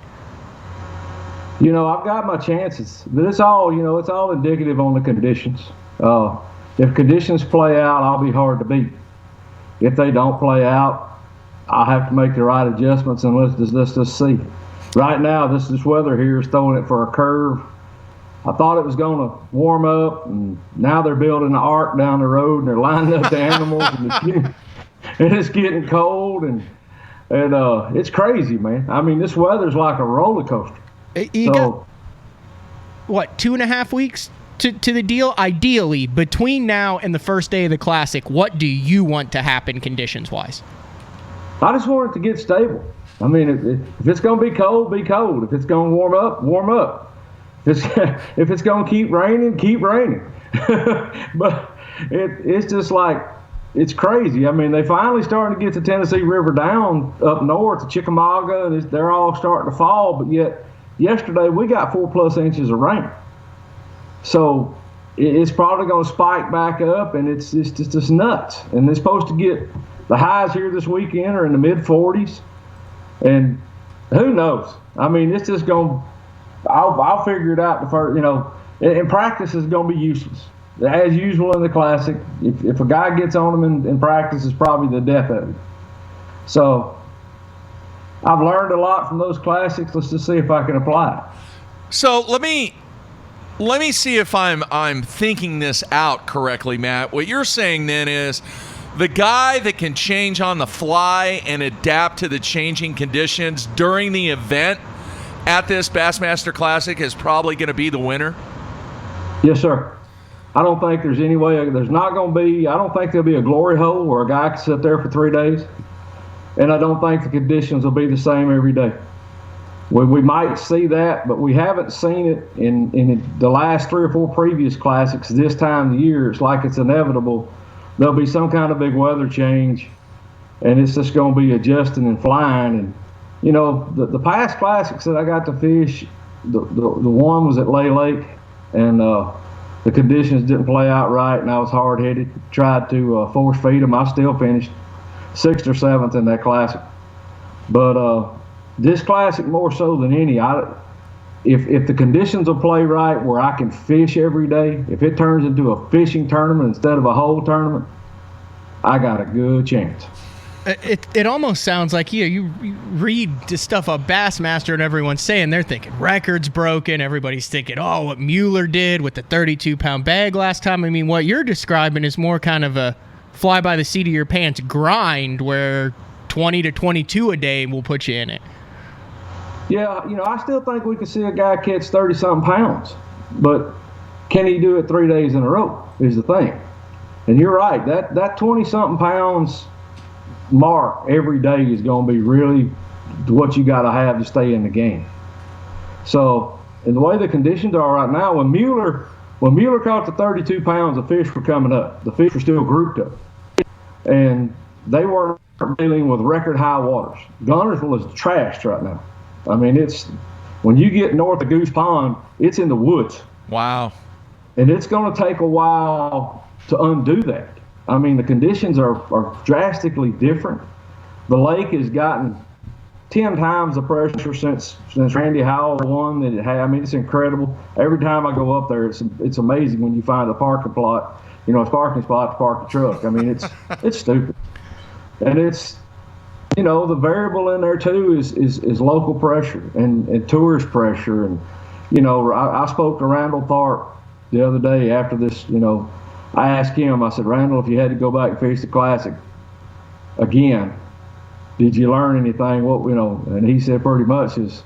You know, I've got my chances, but it's all indicative on the conditions. If conditions play out, I'll be hard to beat. If they don't play out, I'll have to make the right adjustments, and let's just see. Right now, this weather here is throwing it for a curve. I thought it was going to warm up, and now they're building an ark down the road, and they're lining up the animals, and it's getting cold, and it's crazy, man. I mean, this weather's like a roller coaster. You got, what, 2.5 weeks to the deal? Ideally, between now and the first day of the Classic, what do you want to happen conditions-wise? I just want it to get stable. I mean, if it's going to be cold, be cold. If it's going to warm up, warm up. If it's going to keep raining, keep raining. But it's just like, it's crazy. I mean, they finally starting to get the Tennessee River down up north to Chickamauga, and they're all starting to fall, but yet yesterday we got 4+ inches of rain. So it's probably going to spike back up, and it's just nuts. And they're supposed to get the highs here this weekend are in the mid-40s, and who knows? I mean, it's just going. I'll figure it out. In practice is going to be useless, as usual in the Classic. If a guy gets on them in practice, it's probably the death of it. So I've learned a lot from those Classics. Let's just see if I can apply it. So let me see if I'm thinking this out correctly, Matt. What you're saying then is the guy that can change on the fly and adapt to the changing conditions during the event at this Bassmaster Classic is probably going to be the winner? Yes, sir. I don't think there's any way. There's not going to be. I don't think there'll be a glory hole where a guy can sit there for 3 days. And I don't think the conditions will be the same every day. We might see that, but we haven't seen it in the last 3 or 4 previous Classics this time of the year. It's like it's inevitable. There'll be some kind of big weather change, and it's just going to be adjusting and flying. And, you know, the past Classics that I got to fish, the one was at Lay Lake, and the conditions didn't play out right, and I was hard-headed. Tried to force feed them. I still finished 6th or 7th in that Classic. But this Classic more so than any, if the conditions will play right where I can fish every day, if it turns into a fishing tournament instead of a whole tournament, I got a good chance. It almost sounds like you read the stuff of Bassmaster and everyone's saying they're thinking records broken. Everybody's thinking, oh, what Mueller did with the 32-pound bag last time. I mean, what you're describing is more kind of a fly by the seat of your pants grind where 20 to 22 a day will put you in it. Yeah, you know, I still think we could see a guy catch 30-something pounds, but can he do it 3 days in a row is the thing. And you're right, that 20-something pounds mark every day is going to be really what you got to have to stay in the game. So, and the way the conditions are right now, when Mueller caught the 32 pounds, the fish were coming up. The fish were still grouped up. And they weren't dealing with record high waters. Guntersville is trashed right now. I mean, when you get north of Goose Pond, it's in the woods. Wow. And it's going to take a while to undo that. I mean, the conditions are drastically different. The lake has gotten 10 times the pressure since Randy Howell won that it had. I mean, it's incredible. Every time I go up there, it's amazing when you find a parking plot, a parking spot to park the truck. I mean, it's stupid. And it's, the variable in there too is local pressure and tourist pressure. And, I spoke to Randall Tharp the other day after this, I asked him, I said, Randall, if you had to go back and fish the Classic again, did you learn anything? And he said pretty much is,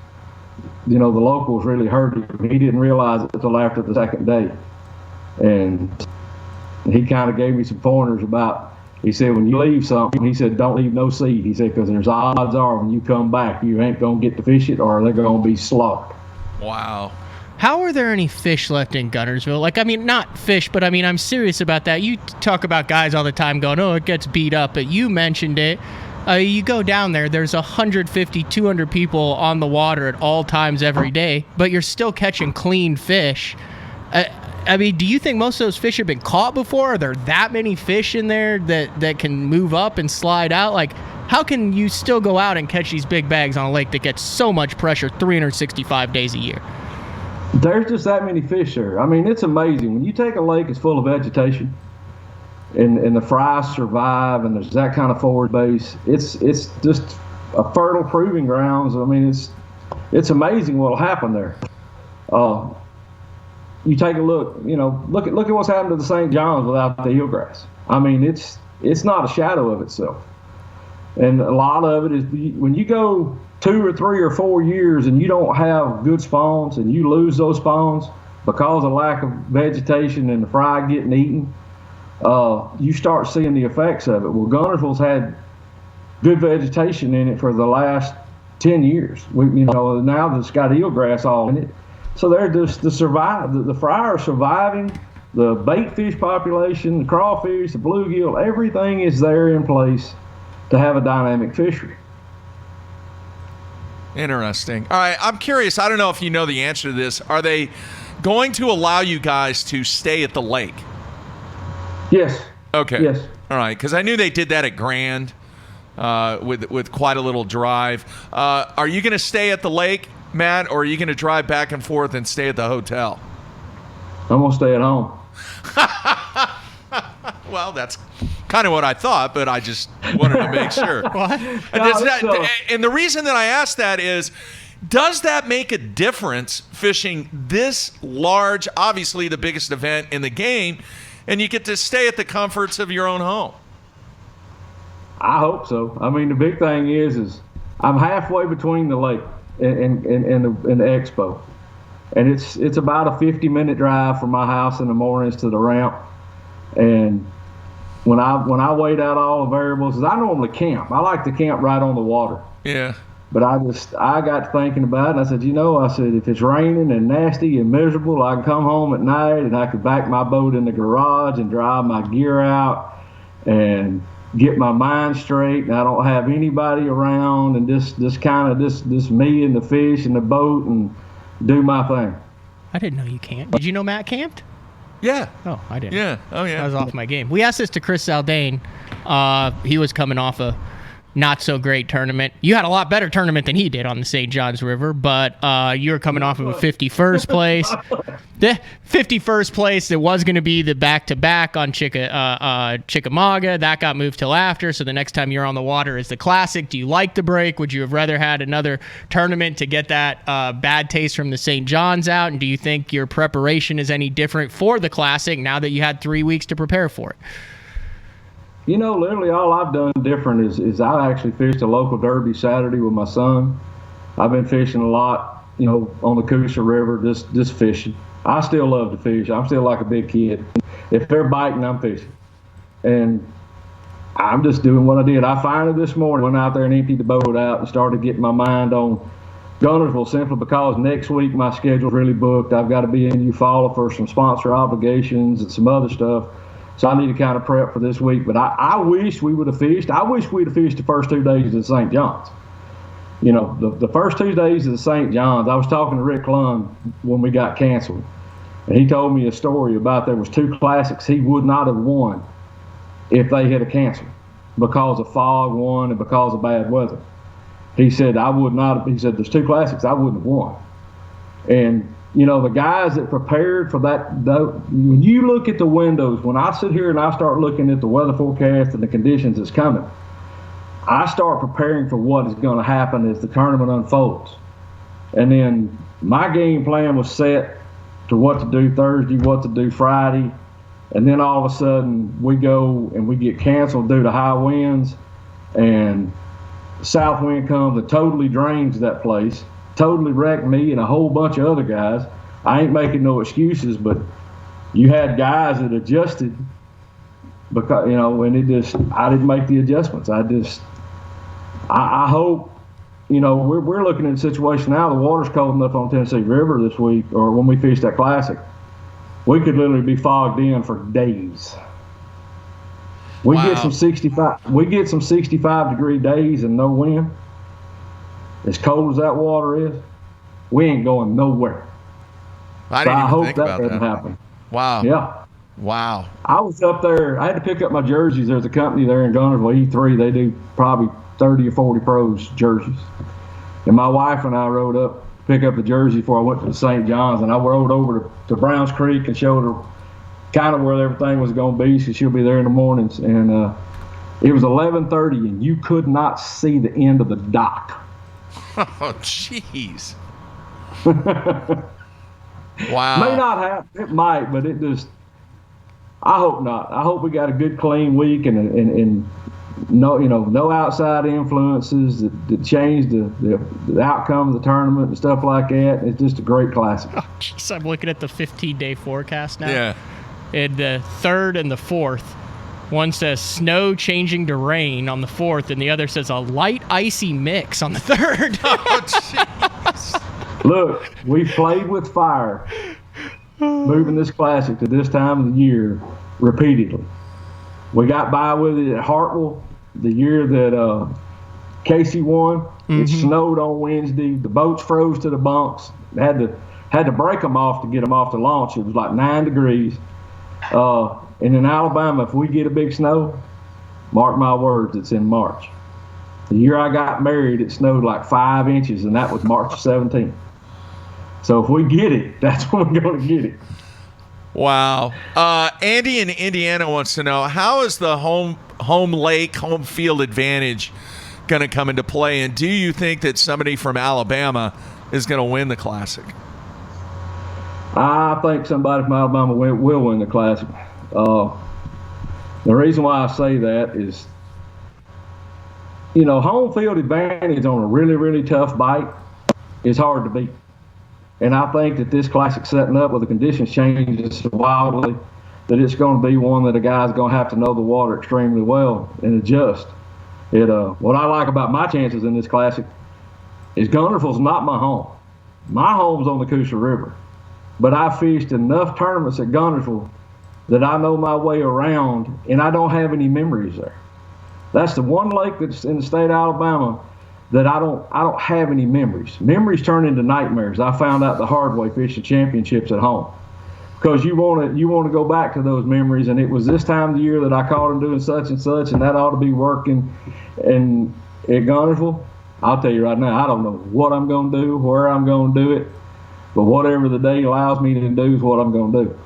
the locals really hurt him. He didn't realize it until after the second day. And he kind of gave me some pointers about, he said, when you leave something, he said, don't leave no seed. He said, because there's odds are when you come back, you ain't going to get to fish it or they're going to be slaughtered. Wow. How are there any fish left in Guntersville? Not fish, but I'm serious about that. You talk about guys all the time going, oh, it gets beat up, but you mentioned it. You go down there, there's 150, 200 people on the water at all times every day, but you're still catching clean fish. Do you think most of those fish have been caught before? Are there that many fish in there that can move up and slide out? How can you still go out and catch these big bags on a lake that gets so much pressure 365 days a year? There's just that many fish there. I mean, it's amazing. When you take a lake that's full of vegetation and the fry survive and there's that kind of forward base, it's just a fertile proving grounds. I mean, it's amazing what'll happen there. You take a look, look at what's happened to the St. John's without the eelgrass. I mean, it's not a shadow of itself. And a lot of it is when you go 2 or 3 or 4 years and you don't have good spawns and you lose those spawns because of lack of vegetation and the fry getting eaten, you start seeing the effects of it. Well, Guntersville's had good vegetation in it for the last 10 years. Now it's got eelgrass all in it. So they're just the fry are surviving. The bait fish population, the crawfish, the bluegill, everything is there in place to have a dynamic fishery. Interesting. All right, I'm curious. I don't know if you know the answer to this. Are they going to allow you guys to stay at the lake? Yes. Okay. Yes. All right, because I knew they did that at Grand with quite a little drive. Are you going to stay at the lake, Matt, or are you going to drive back and forth and stay at the hotel? I'm going to stay at home. Well, that's kind of what I thought, but I just wanted to make sure. What? And the reason that I asked that is, does that make a difference fishing this large, obviously the biggest event in the game, and you get to stay at the comforts of your own home? I hope so. I mean, the big thing is I'm halfway between the lake and the expo, and it's about a 50-minute drive from my house in the mornings to the ramp. And when I weighed out all the variables, 'cause I normally camp. I like to camp right on the water. Yeah. But I got thinking about it, and I said, if it's raining and nasty and miserable, I can come home at night and I could back my boat in the garage and drive my gear out and get my mind straight, and I don't have anybody around, and just me and the fish and the boat and do my thing. I didn't know you camped. Did you know Matt camped? Yeah. Oh, I didn't. Yeah. Oh, yeah. I was off my game. We asked this to Chris Zaldane. He was coming off a not-so-great tournament. You had a lot better tournament than he did on the St. Johns River, but you were coming off of a 51st place. The 51st place that was going to be the back-to-back on Chickamauga. That got moved till after, so the next time you're on the water is the Classic. Do you like the break? Would you have rather had another tournament to get that bad taste from the St. Johns out? And do you think your preparation is any different for the Classic now that you had 3 weeks to prepare for it? Literally all I've done different is I actually fished a local derby Saturday with my son. I've been fishing a lot, on the Coosa River, just fishing. I still love to fish. I'm still like a big kid. If they're biting, I'm fishing. And I'm just doing what I did. I finally this morning went out there and emptied the boat out and started getting my mind on Guntersville, simply because next week my schedule's really booked. I've got to be in Eufaula for some sponsor obligations and some other stuff. So I need to kind of prep for this week. But I wish we would have fished. I wish we'd have fished the first 2 days of the St. John's. You know, the first 2 days of the St. John's, I was talking to Rick Lund when we got canceled. And he told me a story about there was 2 classics he would not have won if they had a canceled, because of fog, one, and because of bad weather. He said, he said, there's 2 classics I wouldn't have won. And, you know, the guys that prepared for that, when you look at the windows, when I sit here and I start looking at the weather forecast and the conditions that's coming, I start preparing for what is going to happen as the tournament unfolds. And then my game plan was set to what to do Thursday, what to do Friday. And then all of a sudden we go and we get canceled due to high winds, and the south wind comes and totally drains that place, totally wrecked me and a whole bunch of other guys. I ain't making no excuses, but you had guys that adjusted because, you know, and I didn't make the adjustments. I hope, you know, we're looking at a situation now, the water's cold enough on Tennessee River this week, or when we fish that classic, we could literally be fogged in for days. We get some 65-degree days and no wind. As cold as that water is, we ain't going nowhere. I hope that doesn't happen. Wow. Yeah. Wow. I was up there. I had to pick up my jerseys. There's a company there in Guntersville, E3. They do probably 30 or 40 pros jerseys. And my wife and I rode up to pick up the jersey before I went to the St. John's, and I rode over to Browns Creek and showed her kind of where everything was going to be, so she'll be there in the mornings. And it was 11:30, and you could not see the end of the dock. Oh, jeez. Wow. May not happen. It might, but it just, I hope not. I hope we got a good, clean week and no, you know, no outside influences that change the outcome of the tournament and stuff like that. It's just a great classic. Oh, jeez, I'm looking at the 15-day forecast now. Yeah. And the 3rd and the 4th, one says snow changing to rain on the 4th, and the other says a light icy mix on the 3rd. Oh, jeez. Look, we played with fire moving this classic to this time of the year repeatedly. We got by with it at Hartwell the year that Casey won. Mm-hmm. It snowed on Wednesday. The boats froze to the bunks. Had to break them off to get them off the launch. It was like 9 degrees. And in Alabama, if we get a big snow, mark my words, it's in March. The year I got married, it snowed like 5 inches, and that was March 17th. So if we get it, that's when we're going to get it. Wow. Andy in Indiana wants to know, how is the home field advantage going to come into play? And do you think that somebody from Alabama is going to win the Classic? I think somebody from Alabama will win the Classic. The reason why I say that is, you know, home field advantage on a really, really tough bite is hard to beat. And I think that this Classic setting up with the conditions changing so wildly that it's going to be one that a guy's going to have to know the water extremely well and adjust. What I like about my chances in this Classic is Guntersville's not my home. My home's on the Coosa River. But I fished enough tournaments at Guntersville that I know my way around, and I don't have any memories there. That's the one lake that's in the state of Alabama that I don't have any memories. Memories turn into nightmares. I found out the hard way fishing championships at home, because you want to go back to those memories. And it was this time of the year that I caught him doing such and such, and that ought to be working. And at Guntersville, I'll tell you right now, I don't know what I'm going to do, where I'm going to do it, but whatever the day allows me to do is what I'm going to do.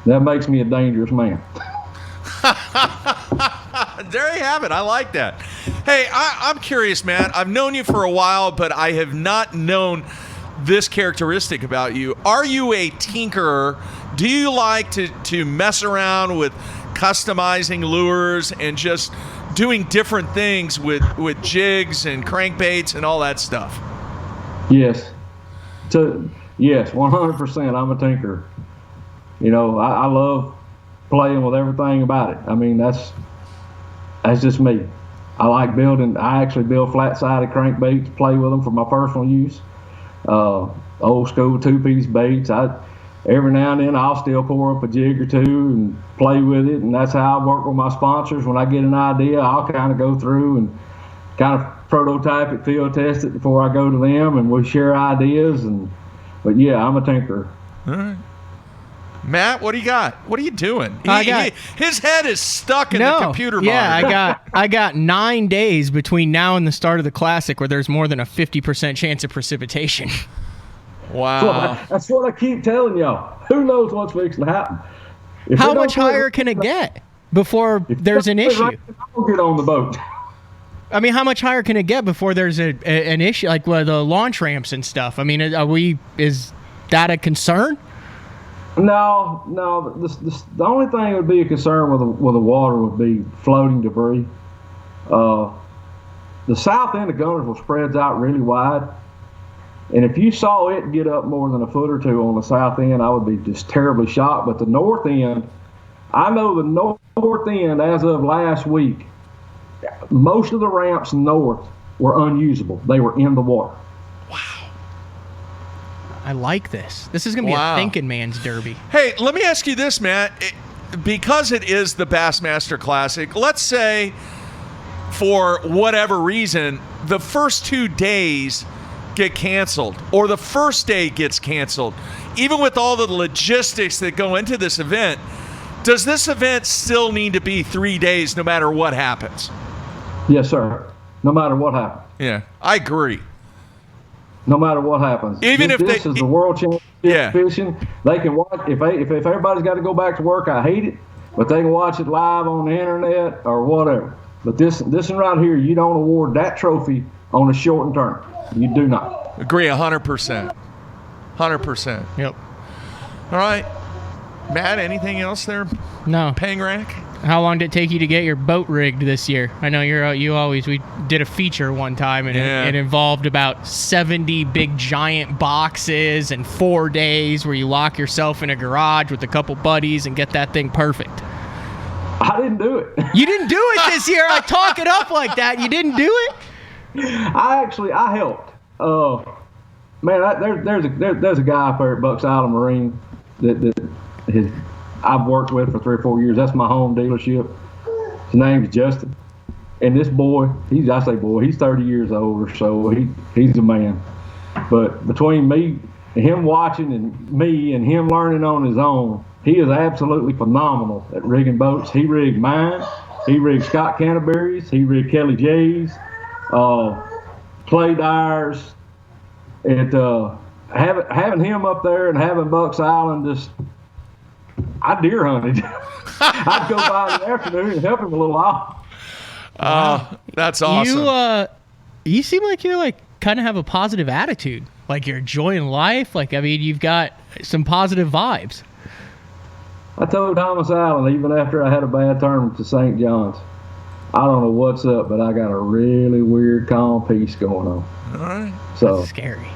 That makes me a dangerous man. There you have it. I like that. Hey, I'm curious, man. I've known you for a while, but I have not known this characteristic about you. Are you a tinkerer? Do you like to mess around with customizing lures and just doing different things with jigs and crankbaits and all that stuff? Yes. Yes, 100%. I'm a tinkerer. You know, I love playing with everything about it. I mean, that's just me. I like building. I actually build flat-sided crankbaits, play with them for my personal use. Old school two-piece baits. Every now and then I'll still pour up a jig or two and play with it, and that's how I work with my sponsors. When I get an idea, I'll kind of go through and kind of prototype it, field test it before I go to them, and we share ideas. But yeah, I'm a tinkerer. All right. Matt, what do you got? What are you doing? His head is stuck in the computer monitor. Yeah, I got 9 days between now and the start of the Classic where there's more than a 50% chance of precipitation. Wow. That's what I keep telling y'all. Who knows what's fixing to happen? How much higher can it get before there's an issue? I'll get on the boat. I mean, how much higher can it get before there's an issue, like the launch ramps and stuff? I mean, is that a concern? No. The only thing that would be a concern with the water would be floating debris. The south end of Guntersville spreads out really wide, and if you saw it get up more than a foot or two on the south end, I would be just terribly shocked. But the north end, I know the north end as of last week, most of the ramps north were unusable. They were in the water. I like this. This is going to be a thinking man's derby. Hey, let me ask you this, Matt. Because it is the Bassmaster Classic, let's say for whatever reason, the first 2 days get canceled or the first day gets canceled. Even with all the logistics that go into this event, does this event still need to be 3 days no matter what happens? Yes, sir. No matter what happens. Yeah, I agree. No matter what happens, even if this is the world championship fishing, they can watch. If everybody's got to go back to work, I hate it, but they can watch it live on the internet or whatever. But this one right here, you don't award that trophy on a shortened term. You do not. Agree 100%. 100%. Yep. All right, Matt. Anything else there? No. Pangrack. How long did it take you to get your boat rigged this year? I know we did a feature one time, and it involved about 70 big giant boxes and 4 days where you lock yourself in a garage with a couple buddies and get that thing perfect. I didn't do it. You didn't do it this year. I talk it up like that. You didn't do it? I helped. Man, there's a guy up there at Bucks Island Marine that I've worked with for 3 or 4 years. That's my home dealership. His name's Justin. And this boy, he's 30 years old or so. He's a man. But between me and him watching and me and him learning on his own, he is absolutely phenomenal at rigging boats. He rigged mine. He rigged Scott Canterbury's. He rigged Kelly J's, Clay Dyer's. Having him up there and having Bucks Island I deer hunted. I'd go by in the afternoon and help him a little while. That's awesome. You seem like you kind of have a positive attitude. Like you're enjoying life. You've got some positive vibes. I told Thomas Allen, even after I had a bad term to St. John's, I don't know what's up, but I got a really weird calm peace going on. All right. So that's scary.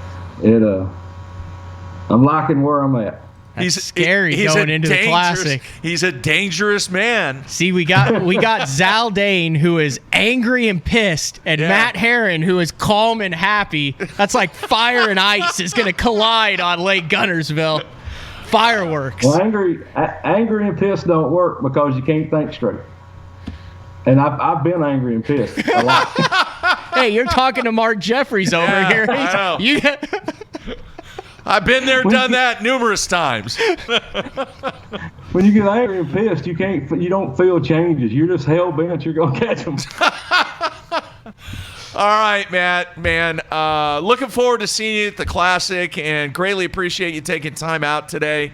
I'm liking where I'm at. He's scary going into the Classic. He's a dangerous man. See, we got Zaldane, who is angry and pissed, and Matt Herren, who is calm and happy. That's like fire and ice is going to collide on Lake Guntersville. Fireworks. Well, angry and pissed don't work because you can't think straight. And I've been angry and pissed a lot. Hey, you're talking to Mark Jeffries over here. I've been there, done that numerous times. When you get angry and pissed, you don't feel changes. You're just hell bent. You're gonna catch them. All right, Matt, man. Looking forward to seeing you at the Classic, and greatly appreciate you taking time out today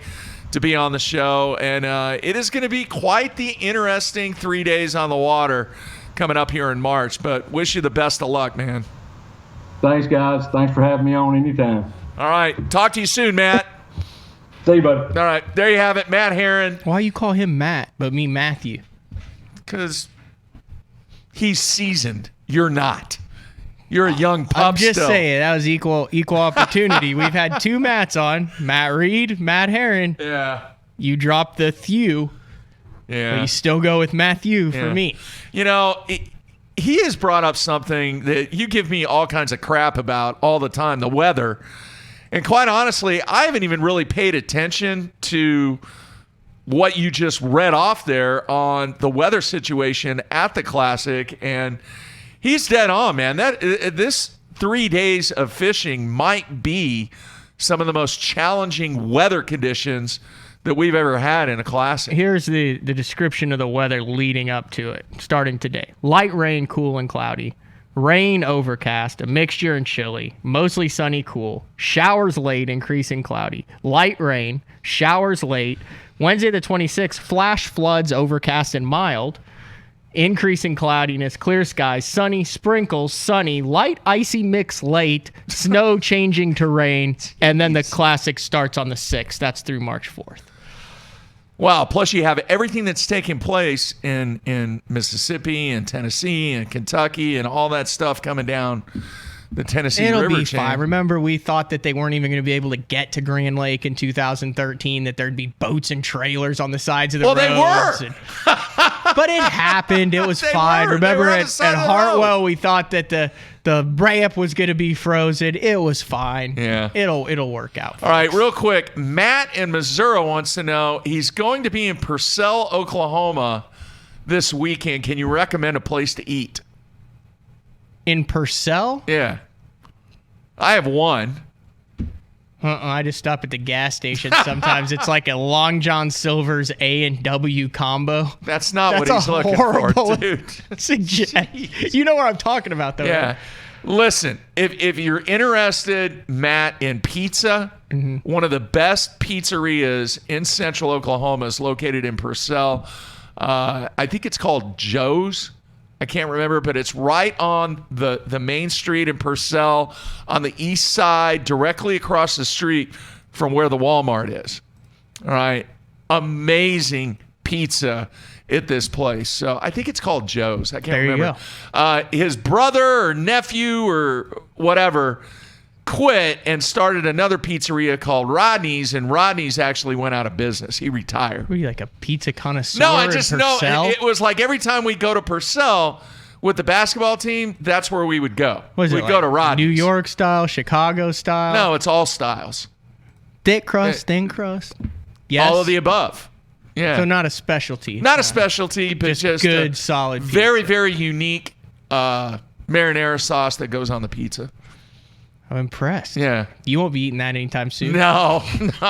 to be on the show. And it is going to be quite the interesting 3 days on the water coming up here in March. But wish you the best of luck, man. Thanks, guys. Thanks for having me on anytime. All right. Talk to you soon, Matt. See you, bud. All right. There you have it, Matt Herren. Why you call him Matt, but me Matthew? Because he's seasoned. You're not. You're a young pup. I'm just still. saying that was equal opportunity. We've had two Matts on, Matt Reed, Matt Herren. Yeah. You dropped the Thew. Yeah. But you still go with Matthew for me. You know, he has brought up something that you give me all kinds of crap about all the time, the weather. And quite honestly, I haven't even really paid attention to what you just read off there on the weather situation at the Classic. And he's dead on, man. This 3 days of fishing might be some of the most challenging weather conditions that we've ever had in a Classic. Here's the description of the weather leading up to it, starting today. Light rain, cool and cloudy. Rain, overcast, a mixture and chilly. Mostly sunny, cool. Showers late, increasing cloudy. Light rain, showers late. Wednesday the 26th, flash floods, overcast and mild. Increasing cloudiness, clear skies, sunny, sprinkles, sunny, light icy mix late, snow changing to rain, and then the Classic starts on the 6th. That's through March 4th. Wow, plus you have everything that's taking place in Mississippi and Tennessee and Kentucky and all that stuff coming down the Tennessee River It'll be chain. fine. Remember, we thought that they weren't even going to be able to get to Grand Lake in 2013, that there'd be boats and trailers on the sides of the roads. Well, they were. But it happened. It was fine. Remember at Hartwell, we thought that the ramp was going to be frozen. It was fine. Yeah. It'll work out. All right, real quick. Matt in Missouri wants to know, he's going to be in Purcell, Oklahoma this weekend. Can you recommend a place to eat? In Purcell? Yeah. I have one. I just stop at the gas station sometimes. It's like a Long John Silver's A&W combo. That's not what he's looking for, dude. You know what I'm talking about, though. Yeah. Right? Listen, if you're interested, Matt, in pizza, one of the best pizzerias in central Oklahoma is located in Purcell. I think it's called Joe's. I can't remember, but it's right on the main street in Purcell on the east side, directly across the street from where the Walmart is. All right. Amazing pizza at this place. So I think it's called Joe's. I can't remember. His brother or nephew or whatever quit and started another pizzeria called Rodney's, and Rodney's actually went out of business. He retired. Were you like a pizza connoisseur? No, I just know Purcell? it was like every time we go to Purcell with the basketball team, that's where we would go. We'd go to Rodney's. New York style, Chicago style? No, it's all styles. Thick crust, thin crust? Yes. All of the above. Yeah. So not a specialty. Not a specialty, but just good, solid pizza. Very, very unique marinara sauce that goes on the pizza. I'm impressed. Yeah. You won't be eating that anytime soon. No.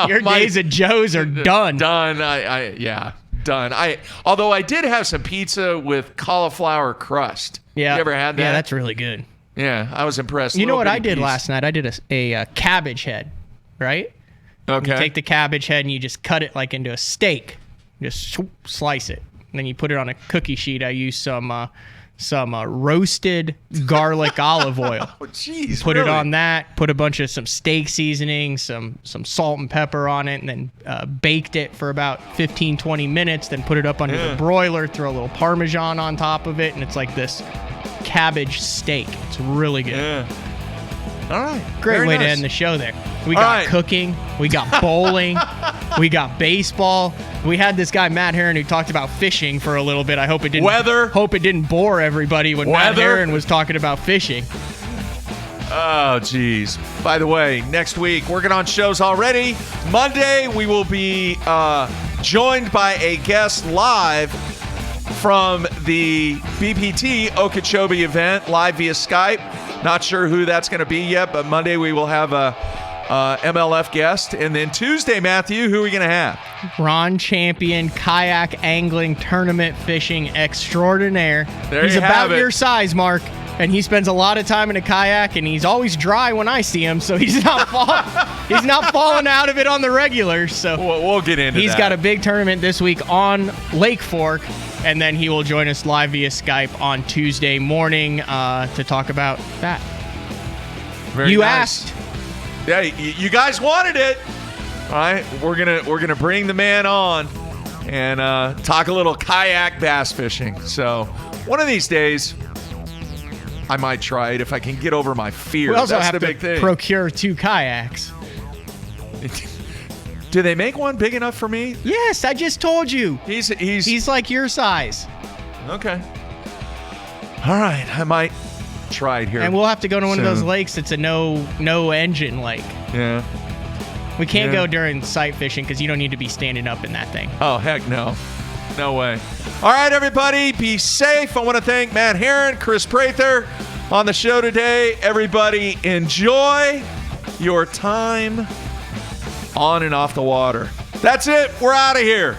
Your days at Joe's are done. Done. Done. Although I did have some pizza with cauliflower crust. Yeah. You ever had that? Yeah, that's really good. Yeah, I was impressed. You know what I did last night? I did a cabbage head, right? Okay. You take the cabbage head and you just cut it like into a steak. Just slice it. And then you put it on a cookie sheet. I used some roasted garlic olive oil. Oh, jeez. Put it on that. Put a bunch of some steak seasoning, some salt and pepper on it, and then baked it for about 15, 20 minutes. Then put it up under the broiler. Throw a little Parmesan on top of it, and it's like this cabbage steak. It's really good. Yeah. All right. Great Very way to nice. end the show there. We got cooking. We got bowling. We got baseball. We had this guy, Matt Herren, who talked about fishing for a little bit. I hope it didn't Hope it didn't bore everybody when Matt Herren was talking about fishing. Oh, geez. By the way, next week, working on shows already. Monday, we will be joined by a guest live from the BPT Okeechobee event, live via Skype. Not sure who that's going to be yet, but Monday we will have a MLF guest. And then Tuesday, Matthew, who are we going to have? Ron Champion, kayak angling tournament fishing extraordinaire. There He's you about have it. your size, Mark, and he spends a lot of time in a kayak, and he's always dry when I see him, so he's not falling out of it on the regular. So we'll get into He's that. got a big tournament this week on Lake Fork, and then he will join us live via Skype on Tuesday morning to talk about that. Very nice. asked. Yeah, you guys wanted it. All right, we're gonna bring the man on and talk a little kayak bass fishing. So one of these days, I might try it if I can get over my fear. We also That's have the to big thing. procure 2 kayaks. Do they make one big enough for me? Yes, I just told you. He's like your size. Okay. All right, I might try it here. And we'll have to go to one of soon. those lakes that's a no engine lake. Yeah. We can't Yeah. go during sight fishing because you don't need to be standing up in that thing. Oh, heck no. No way. All right, everybody, be safe. I want to thank Matt Herren, Kris Prather on the show today. Everybody, enjoy your time on and off the water. That's it. We're out of here.